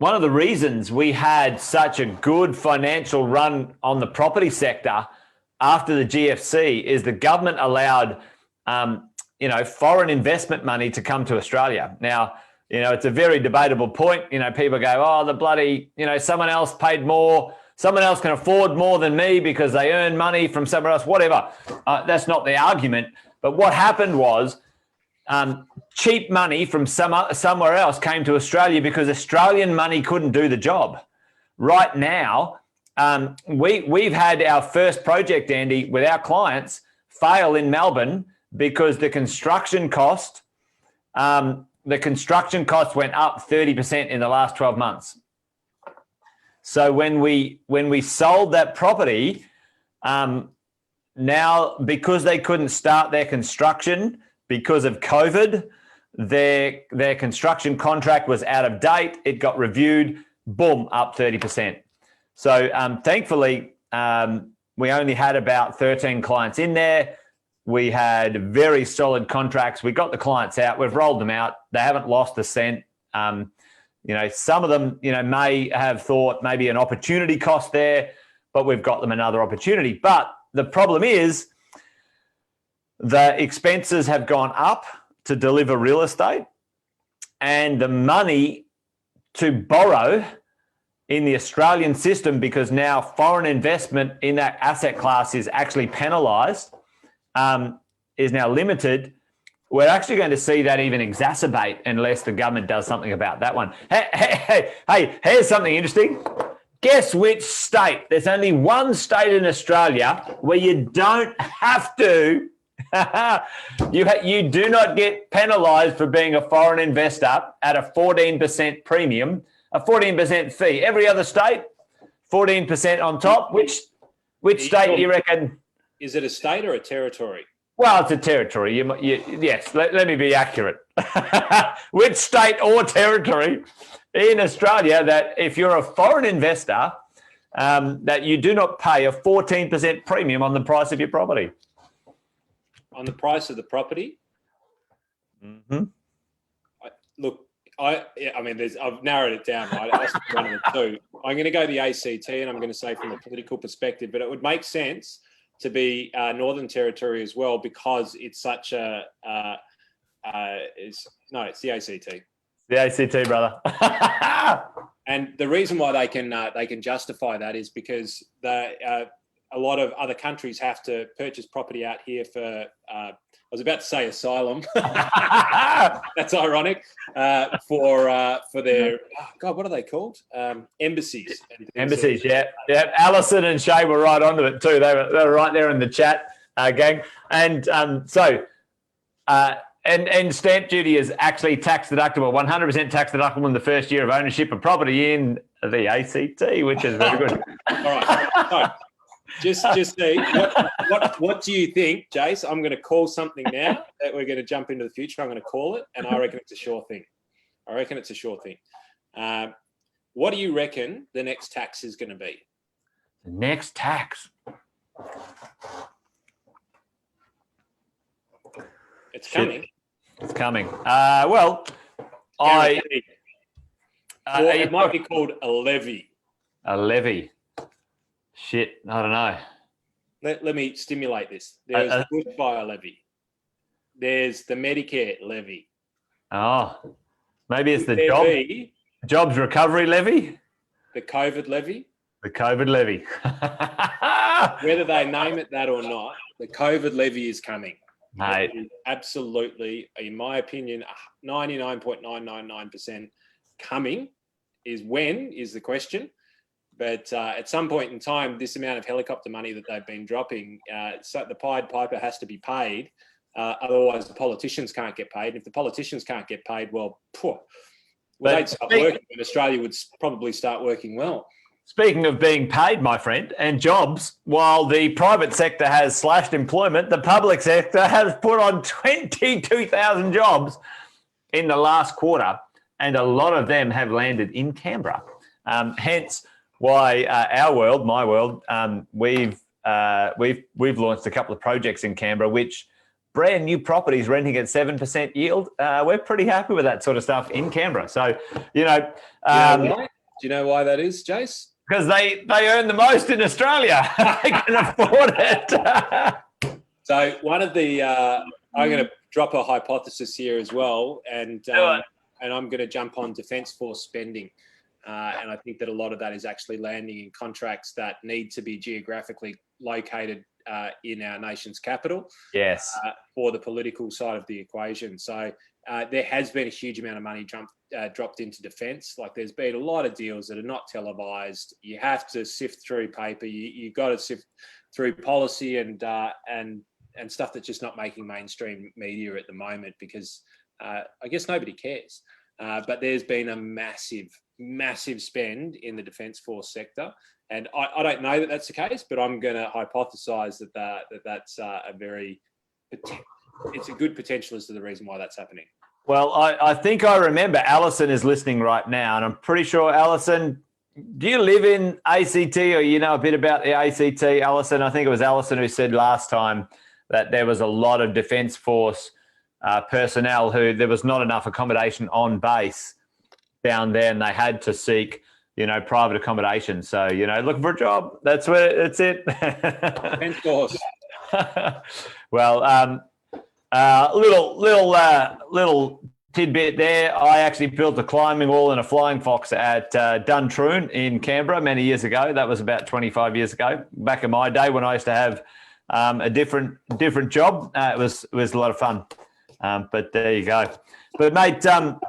reasons we had such a good financial run on the property sector after the GFC is the government allowed, foreign investment money to come to Australia. Now, it's a very debatable point. People go, oh, the bloody, someone else paid more. Someone else can afford more than me because they earn money from somewhere else, whatever. That's not the argument. But what happened was cheap money from somewhere else came to Australia because Australian money couldn't do the job. Right now, we've had our first project, Andy, with our clients fail in Melbourne because the construction cost went up 30% in the last 12 months. So when we sold that property, now because they couldn't start their construction because of COVID, their construction contract was out of date. It got reviewed, boom, up 30%. So thankfully, we only had about 13 clients in there. We had very solid contracts. We got the clients out. We've rolled them out. They haven't lost a cent. Some of them, may have thought maybe an opportunity cost there, but we've got them another opportunity. But the problem is the expenses have gone up to deliver real estate, and the money to borrow in the Australian system, because now foreign investment in that asset class is actually penalised, is now limited. We're actually going to see that even exacerbate unless the government does something about that one. Hey, here's something interesting. Guess which state? There's only one state in Australia where you don't have to. You do not get penalised for being a foreign investor at a 14% premium, a 14% fee. Every other state, 14% on top. Which state do you reckon? Is it a state or a territory? Well, it's a territory. Yes, let me be accurate. Which state or territory in Australia that if you're a foreign investor, that you do not pay a 14% premium on the price of your property? On the price of the property? Mm-hmm. I've narrowed it down, right? It has to be one of the two. I'm going to go the ACT, and I'm going to say from a political perspective, but it would make sense to be Northern Territory as well, because it's such a it's the ACT. The ACT, brother. And the reason why they can justify that is because a lot of other countries have to purchase property out here for I was about to say asylum. That's ironic. For their what are they called? Embassies. Embassies, yeah. Alison and Shay were right onto it too. They were right there in the chat, gang. And and stamp duty is actually tax deductible, 100% tax deductible in the first year of ownership of property in the ACT, which is very good. All right. So, just see what do you think, Jace? I'm going to call something now that we're going to jump into the future. I'm going to call it, and I reckon it's a sure thing. What do you reckon the next tax is going to be? The next tax. It's coming. It's coming. It might be called a levy. A levy. Shit, I don't know. Let me stimulate this. There's the bushfire levy. There's the Medicare levy. Oh, maybe it's the jobs recovery levy? The COVID levy? The COVID levy. Whether they name it that or not, the COVID levy is coming. Mate. Absolutely, in my opinion, 99.999% coming. Is the question. But at some point in time, this amount of helicopter money that they've been dropping, so the Pied Piper has to be paid. Otherwise, the politicians can't get paid. And if the politicians can't get paid, they'd stop working, and Australia would probably start working well. Speaking of being paid, my friend, and jobs, while the private sector has slashed employment, the public sector has put on 22,000 jobs in the last quarter, and a lot of them have landed in Canberra. Hence why my world, we've launched a couple of projects in Canberra, which brand new properties renting at 7% yield. We're pretty happy with that sort of stuff in Canberra. So, do you know why that is, Jace? Because they earn the most in Australia. They can afford it. So one of the I'm going to drop a hypothesis here as well, and I'm going to jump on Defence Force spending. And I think that a lot of that is actually landing in contracts that need to be geographically located in our nation's capital. Yes. For the political side of the equation. So there has been a huge amount of money dropped into defence. Like there's been a lot of deals that are not televised. You have to sift through paper. You've got to sift through policy and stuff that's just not making mainstream media at the moment because I guess nobody cares. But there's been a massive spend in the Defence Force sector. And I don't know that that's the case, but I'm going to hypothesise that's it's a good potential as to the reason why that's happening. Well, I think I remember Alison is listening right now, and I'm pretty sure, Alison, do you live in ACT or you know a bit about the ACT, Alison? I think it was Alison who said last time that there was a lot of Defence Force personnel who there was not enough accommodation on base down there, and they had to seek, private accommodation. So, looking for a job. That's it. Defence Force. Well, little tidbit there. I actually built a climbing wall and a flying fox at Duntroon in Canberra many years ago. That was about 25 years ago. Back in my day when I used to have a different job, it was a lot of fun. But there you go. But mate, so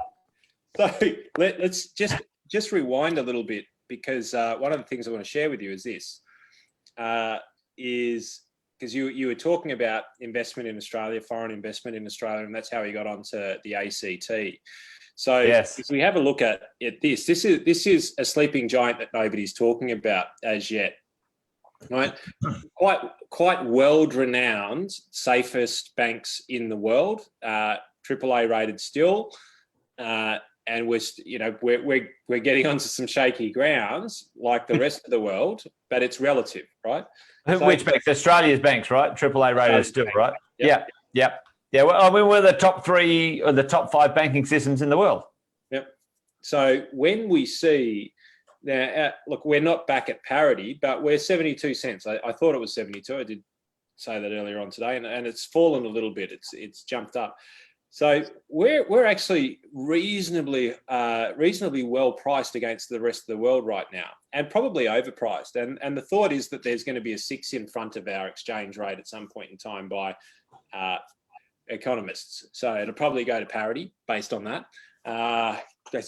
let's just rewind a little bit, because one of the things I want to share with you is this. Is because you were talking about investment in Australia, foreign investment in Australia, and that's how he got onto the ACT. So yes. If we have a look at this is a sleeping giant that nobody's talking about as yet, right? Quite world-renowned, safest banks in the world, AAA rated still, and we're getting onto some shaky grounds like the rest of the world, but it's relative, right? Which banks? Australia's banks, right? AAA rated still, right? Yep. Yeah. Well, I mean, we're the top 3 or the top 5 banking systems in the world. Yep. So when we see now, look, we're not back at parity, but we're 72 cents. I thought it was 72. I did say that earlier on today, and it's fallen a little bit. It's jumped up. So we're actually reasonably well priced against the rest of the world right now, and probably overpriced. And the thought is that there's going to be a 6 in front of our exchange rate at some point in time by economists. So it'll probably go to parity based on that. But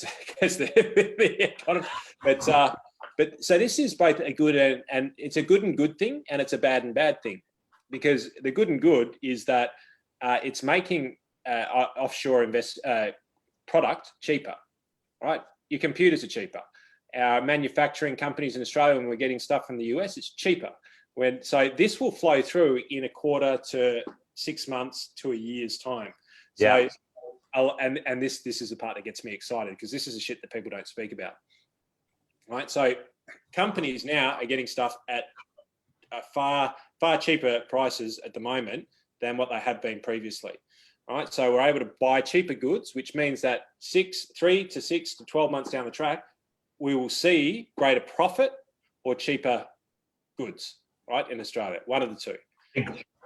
so this is both a good and it's a good and good thing, and it's a bad and bad thing, because the good and good is that it's making offshore product cheaper, right? Your computers are cheaper. Our manufacturing companies in Australia, when we're getting stuff from the US, it's cheaper. So this will flow through in a quarter to 6 months to a year's time. So, and this is the part that gets me excited, because this is the shit that people don't speak about, right? So companies now are getting stuff at far cheaper prices at the moment than what they have been previously. Right, so we're able to buy cheaper goods, which means that 3 to 6 to 12 months down the track, we will see greater profit or cheaper goods, right, in Australia. One of the two.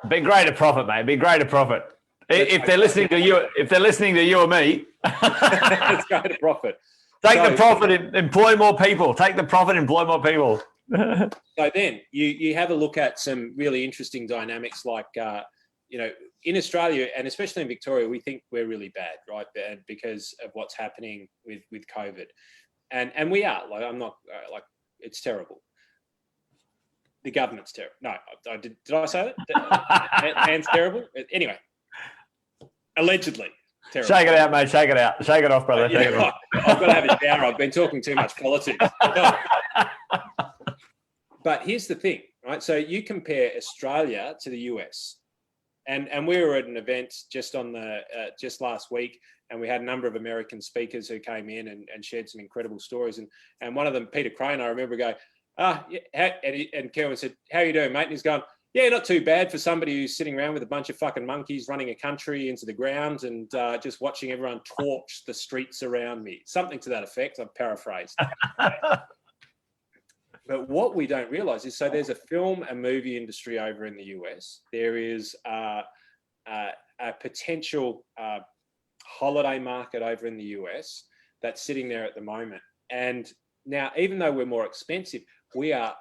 Be greater profit, mate. Be greater profit. If they're listening to you, or me, it's greater profit. Take the profit, employ more people. Take the profit, employ more people. So then you have a look at some really interesting dynamics, like in Australia, and especially in Victoria, we think we're really bad, right? Because of what's happening with COVID, and we are. Like, I'm not it's terrible. The government's terrible. No, did I say that? Man's terrible. Anyway, allegedly terrible. Shake it out, mate. Shake it out. Shake it off, brother. Shake it off. I've got to have a shower. I've been talking too much politics. But here's the thing, right? So you compare Australia to the US. And we were at an event just last week, and we had a number of American speakers who came in and shared some incredible stories. And one of them, Peter Crane, I remember going, and Kerwin said, "How are you doing, mate?" And he's going, "Yeah, not too bad for somebody who's sitting around with a bunch of fucking monkeys running a country into the ground and just watching everyone torch the streets around me." Something to that effect. I've paraphrased. But what we don't realize is, so there's a film and movie industry over in the US. There is a potential holiday market over in the US that's sitting there at the moment. And now, even though we're more expensive, we are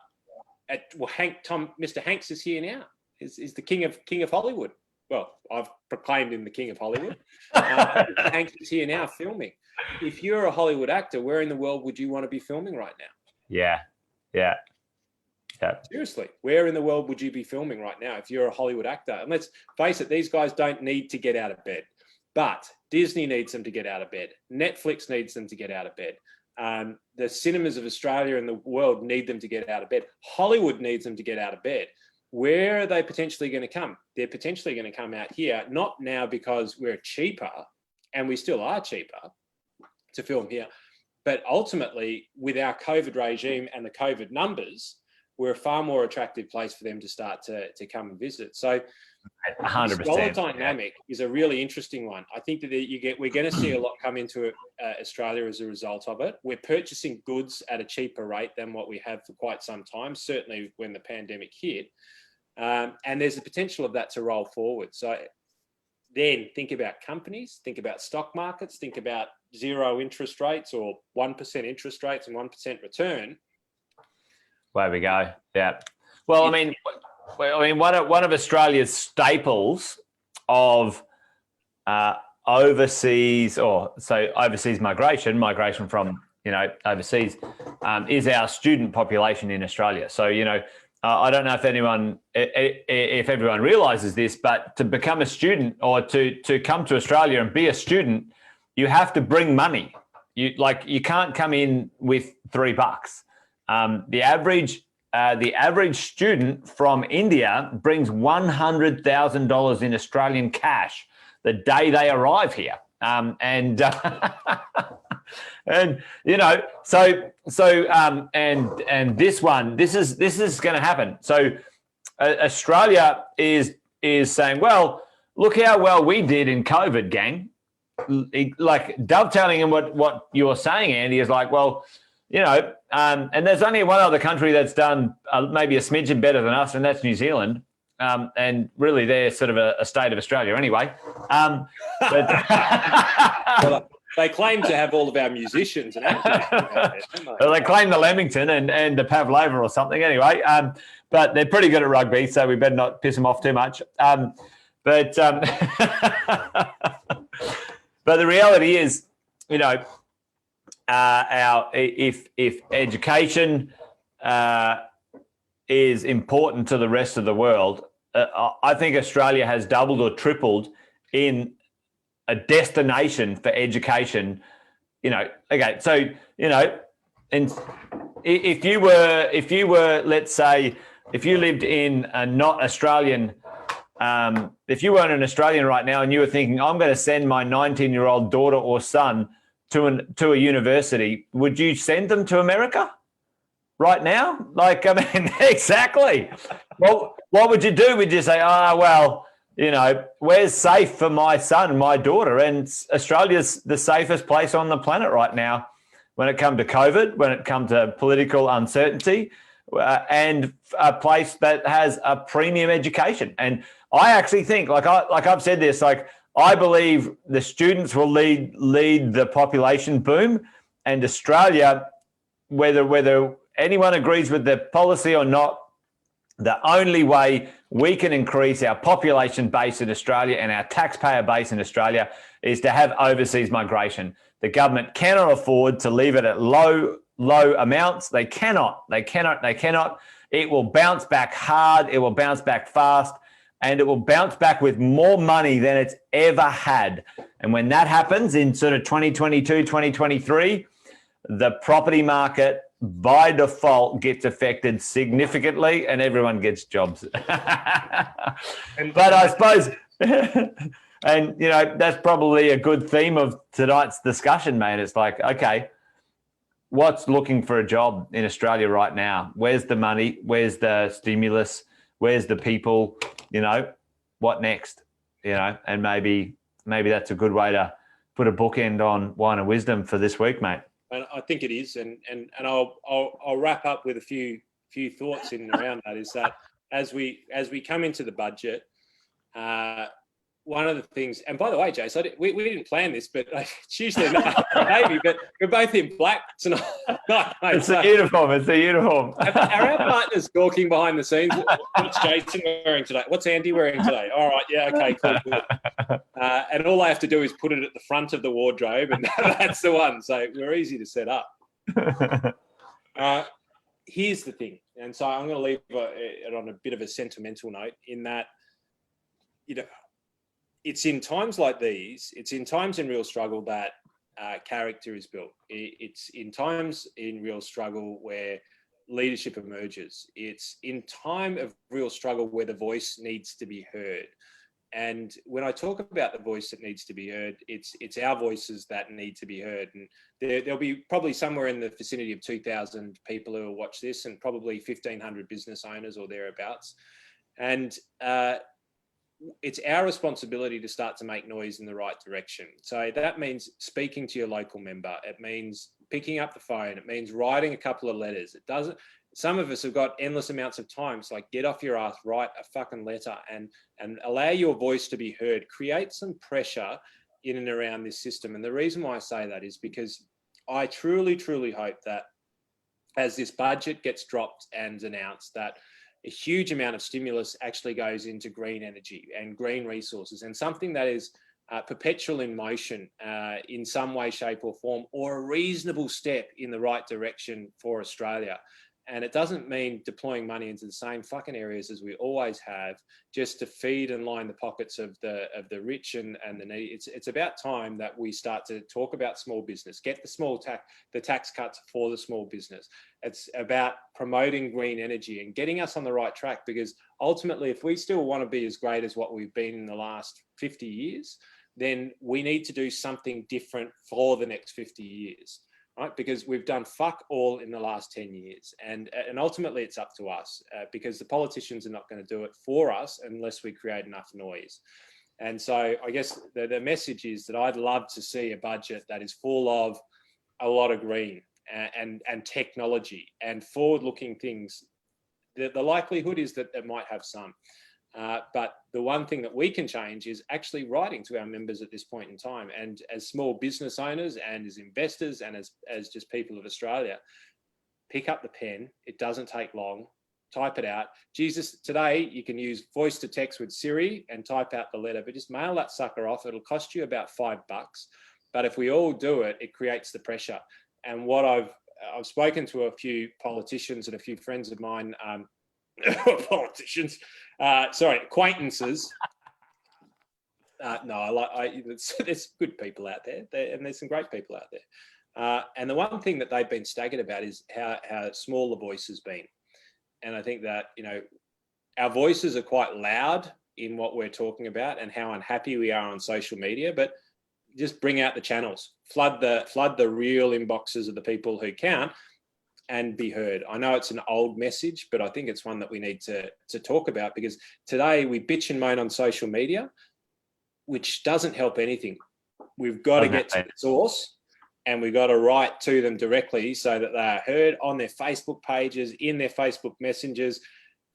Mr. Hanks is here now. Is the king of Hollywood. Well, I've proclaimed him the king of Hollywood. Hanks is here now filming. If you're a Hollywood actor, where in the world would you want to be filming right now? Yeah. Seriously, where in the world would you be filming right now if you're a Hollywood actor? And let's face it, these guys don't need to get out of bed, but Disney needs them to get out of bed. Netflix needs them to get out of bed. The cinemas of Australia and the world need them to get out of bed. Hollywood needs them to get out of bed. Where are they potentially going to come? They're potentially going to come out here, not now because we're cheaper, and we still are cheaper to film here, but ultimately with our COVID regime and the COVID numbers, we're a far more attractive place for them to start to come and visit. So 100%. this dollar dynamic is a really interesting one. I think that we're going to see a lot come into Australia as a result of it. We're purchasing goods at a cheaper rate than what we have for quite some time, certainly when the pandemic hit. And there's the potential of that to roll forward. So then think about companies, think about stock markets, think about 0 interest rates or 1% interest rates and 1% return. Way we go. Yeah. Well, I mean, one of Australia's staples of overseas migration from overseas, is our student population in Australia. So I don't know if everyone realizes this, but to become a student or to come to Australia and be a student, you have to bring money. You can't come in with $3. The average student from India brings $100,000 in Australian cash the day they arrive here, and this is going to happen. So Australia is saying, well, look how well we did in COVID, gang. Like dovetailing in what you're saying, Andy, is like, well, and there's only one other country that's done maybe a smidgen better than us, and that's New Zealand. And really, they're sort of a state of Australia anyway. But well, they claim to have all of our musicians and actors. Well, they claim the Leamington and the Pavlova or something anyway. But they're pretty good at rugby, so we better not piss them off too much. But the reality is, if education is important to the rest of the world, I think Australia has doubled or tripled in a destination for education. Okay, so and if you were, let's say, if you lived in a not Australian, if you weren't an Australian right now and you were thinking, I'm going to send my 19-year-old daughter or son to a university, would you send them to America right now? Like, I mean, exactly. Well, what would you do? Would you say, where's safe for my son and my daughter? And Australia's the safest place on the planet right now when it comes to COVID, when it comes to political uncertainty, and a place that has a premium education. And I actually think, like I've said this, like, I believe the students will lead the population boom, and Australia, whether anyone agrees with the policy or not, the only way we can increase our population base in Australia and our taxpayer base in Australia is to have overseas migration. The government cannot afford to leave it at low amounts. They cannot. It will bounce back hard. It will bounce back fast. And it will bounce back with more money than it's ever had. And when that happens in sort of 2022, 2023, the property market by default gets affected significantly and everyone gets jobs. But I suppose, and that's probably a good theme of tonight's discussion, mate. It's like, okay, what's looking for a job in Australia right now? Where's the money? Where's the stimulus? Where's the people? What next? And maybe that's a good way to put a bookend on Wine and Wisdom for this week, mate. And I think it is, and I'll wrap up with a few thoughts in and around that. Is that as we come into the budget, one of the things, and by the way, Jay, so we didn't plan this, but it's usually not maybe, but we're both in black tonight. It's a uniform. It's a uniform. Are our partners talking behind the scenes? What's Jason wearing today? What's Andy wearing today? All right, yeah, okay, cool. And all I have to do is put it at the front of the wardrobe, and that's the one. So we're easy to set up. Here's the thing, and so I'm going to leave it on a bit of a sentimental note in that, it's in times like these, it's in times in real struggle that character is built. It's in times in real struggle where leadership emerges. It's in time of real struggle where the voice needs to be heard. And when I talk about the voice that needs to be heard, it's our voices that need to be heard. And there'll be probably somewhere in the vicinity of 2,000 people who will watch this, and probably 1,500 business owners or thereabouts. And it's our responsibility to start to make noise in the right direction. So that means speaking to your local member. It means picking up the phone. It means writing a couple of letters. It doesn't. Some of us have got endless amounts of time. It's like, get off your ass, write a fucking letter, and allow your voice to be heard. Create some pressure in and around this system. And the reason why I say that is because I truly, truly hope that as this budget gets dropped and announced, that a huge amount of stimulus actually goes into green energy and green resources, and something that is perpetual in motion in some way, shape or form, or a reasonable step in the right direction for Australia. And it doesn't mean deploying money into the same fucking areas as we always have, just to feed and line the pockets of the rich and the needy. It's about time that we start to talk about small business, get the tax cuts for the small business. It's about promoting green energy and getting us on the right track, because ultimately, if we still want to be as great as what we've been in the last 50 years, then we need to do something different for the next 50 years. Right? Because we've done fuck all in the last 10 years. And ultimately it's up to us because the politicians are not going to do it for us unless we create enough noise. And so I guess the message is that I'd love to see a budget that is full of a lot of green and technology and forward-looking things. The likelihood is that it might have some. But the one thing that we can change is actually writing to our members at this point in time. And as small business owners and as investors and as just people of Australia, pick up the pen. It doesn't take long. Type it out. Jesus, today you can use voice to text with Siri and type out the letter, but just mail that sucker off. It'll cost you about $5. But if we all do it, it creates the pressure. And what I've spoken to a few politicians and a few friends of mine, acquaintances. There's good people out there, and there's some great people out there. And the one thing that they've been staggered about is how small the voice has been. And I think that, our voices are quite loud in what we're talking about and how unhappy we are on social media, but just bring out the channels, flood the real inboxes of the people who count, and be heard. I know it's an old message, but I think it's one that we need to talk about, because today we bitch and moan on social media, which doesn't help anything. We've got to get to the source, and we've got to write to them directly so that they are heard on their Facebook pages, in their Facebook messengers.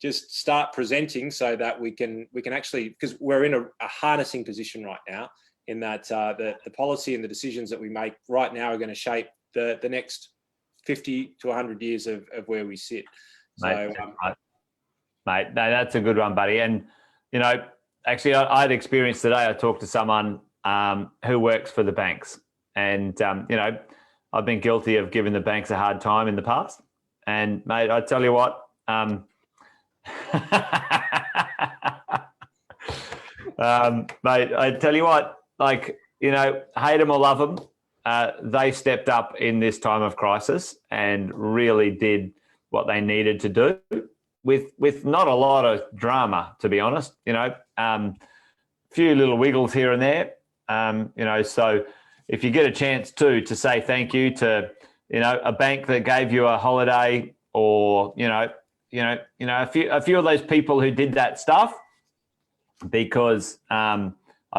Just start presenting so that we can actually, because we're in a harnessing position right now, in that the policy and the decisions that we make right now are going to shape the next 50 to 100 years of where we sit. So, mate, no, that's a good one, buddy. And, actually I had experience today. I talked to someone who works for the banks, and, I've been guilty of giving the banks a hard time in the past. And mate, I tell you what, mate, I tell you what, hate them or love them, they stepped up in this time of crisis and really did what they needed to do with not a lot of drama, to be honest. Few little wiggles here and there. So if you get a chance to say thank you to, a bank that gave you a holiday, or a few of those people who did that stuff, because I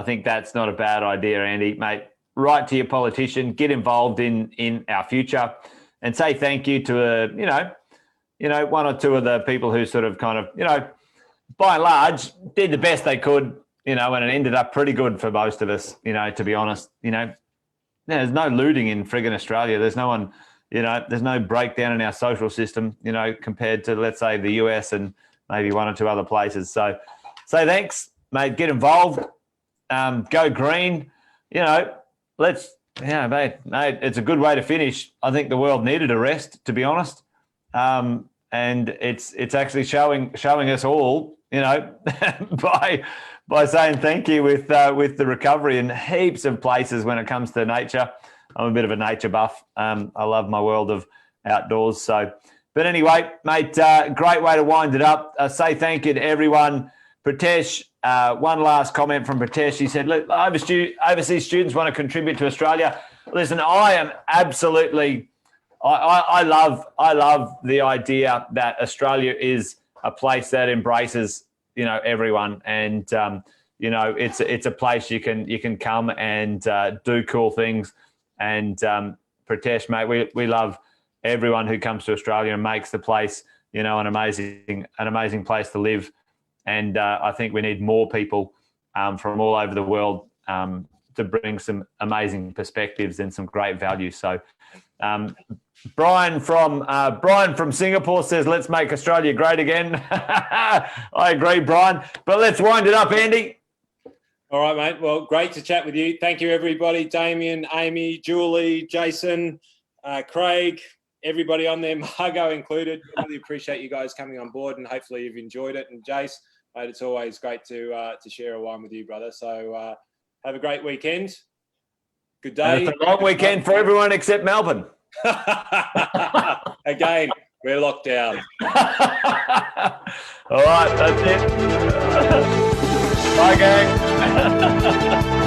think that's not a bad idea, Andy, mate. Write to your politician, get involved in our future, and say thank you to one or two of the people who sort of kind of, by and large, did the best they could, and it ended up pretty good for most of us, to be honest. There's no looting in friggin' Australia. There's no one, there's no breakdown in our social system, compared to, let's say, the US and maybe one or two other places. So say thanks, mate, get involved, go green, mate, it's a good way to finish. I think the world needed a rest, to be honest. And it's actually showing us all, by saying thank you with the recovery in heaps of places when it comes to nature. I'm a bit of a nature buff. I love my world of outdoors. So, but anyway, mate, great way to wind it up. Say thank you to everyone Pritesh, one last comment from Pritesh. He said, look, overseas students want to contribute to Australia. Listen, I am absolutely, I love the idea that Australia is a place that embraces, everyone. And, it's a place you can come and do cool things. And Pritesh, mate, we love everyone who comes to Australia and makes the place, an amazing place to live. And I think we need more people from all over the world to bring some amazing perspectives and some great values. So Brian from Singapore says, let's make Australia great again. I agree, Brian. But let's wind it up, Andy. All right, mate. Well, great to chat with you. Thank you, everybody. Damien, Amy, Julie, Jason, Craig, everybody on there, Margo included. Really appreciate you guys coming on board, and hopefully you've enjoyed it. And Jace, mate, it's always great to share a wine with you, brother. So have a great weekend. Good day. It's a long weekend for everyone except Melbourne. Again, we're locked down. All right, that's it. Bye, gang.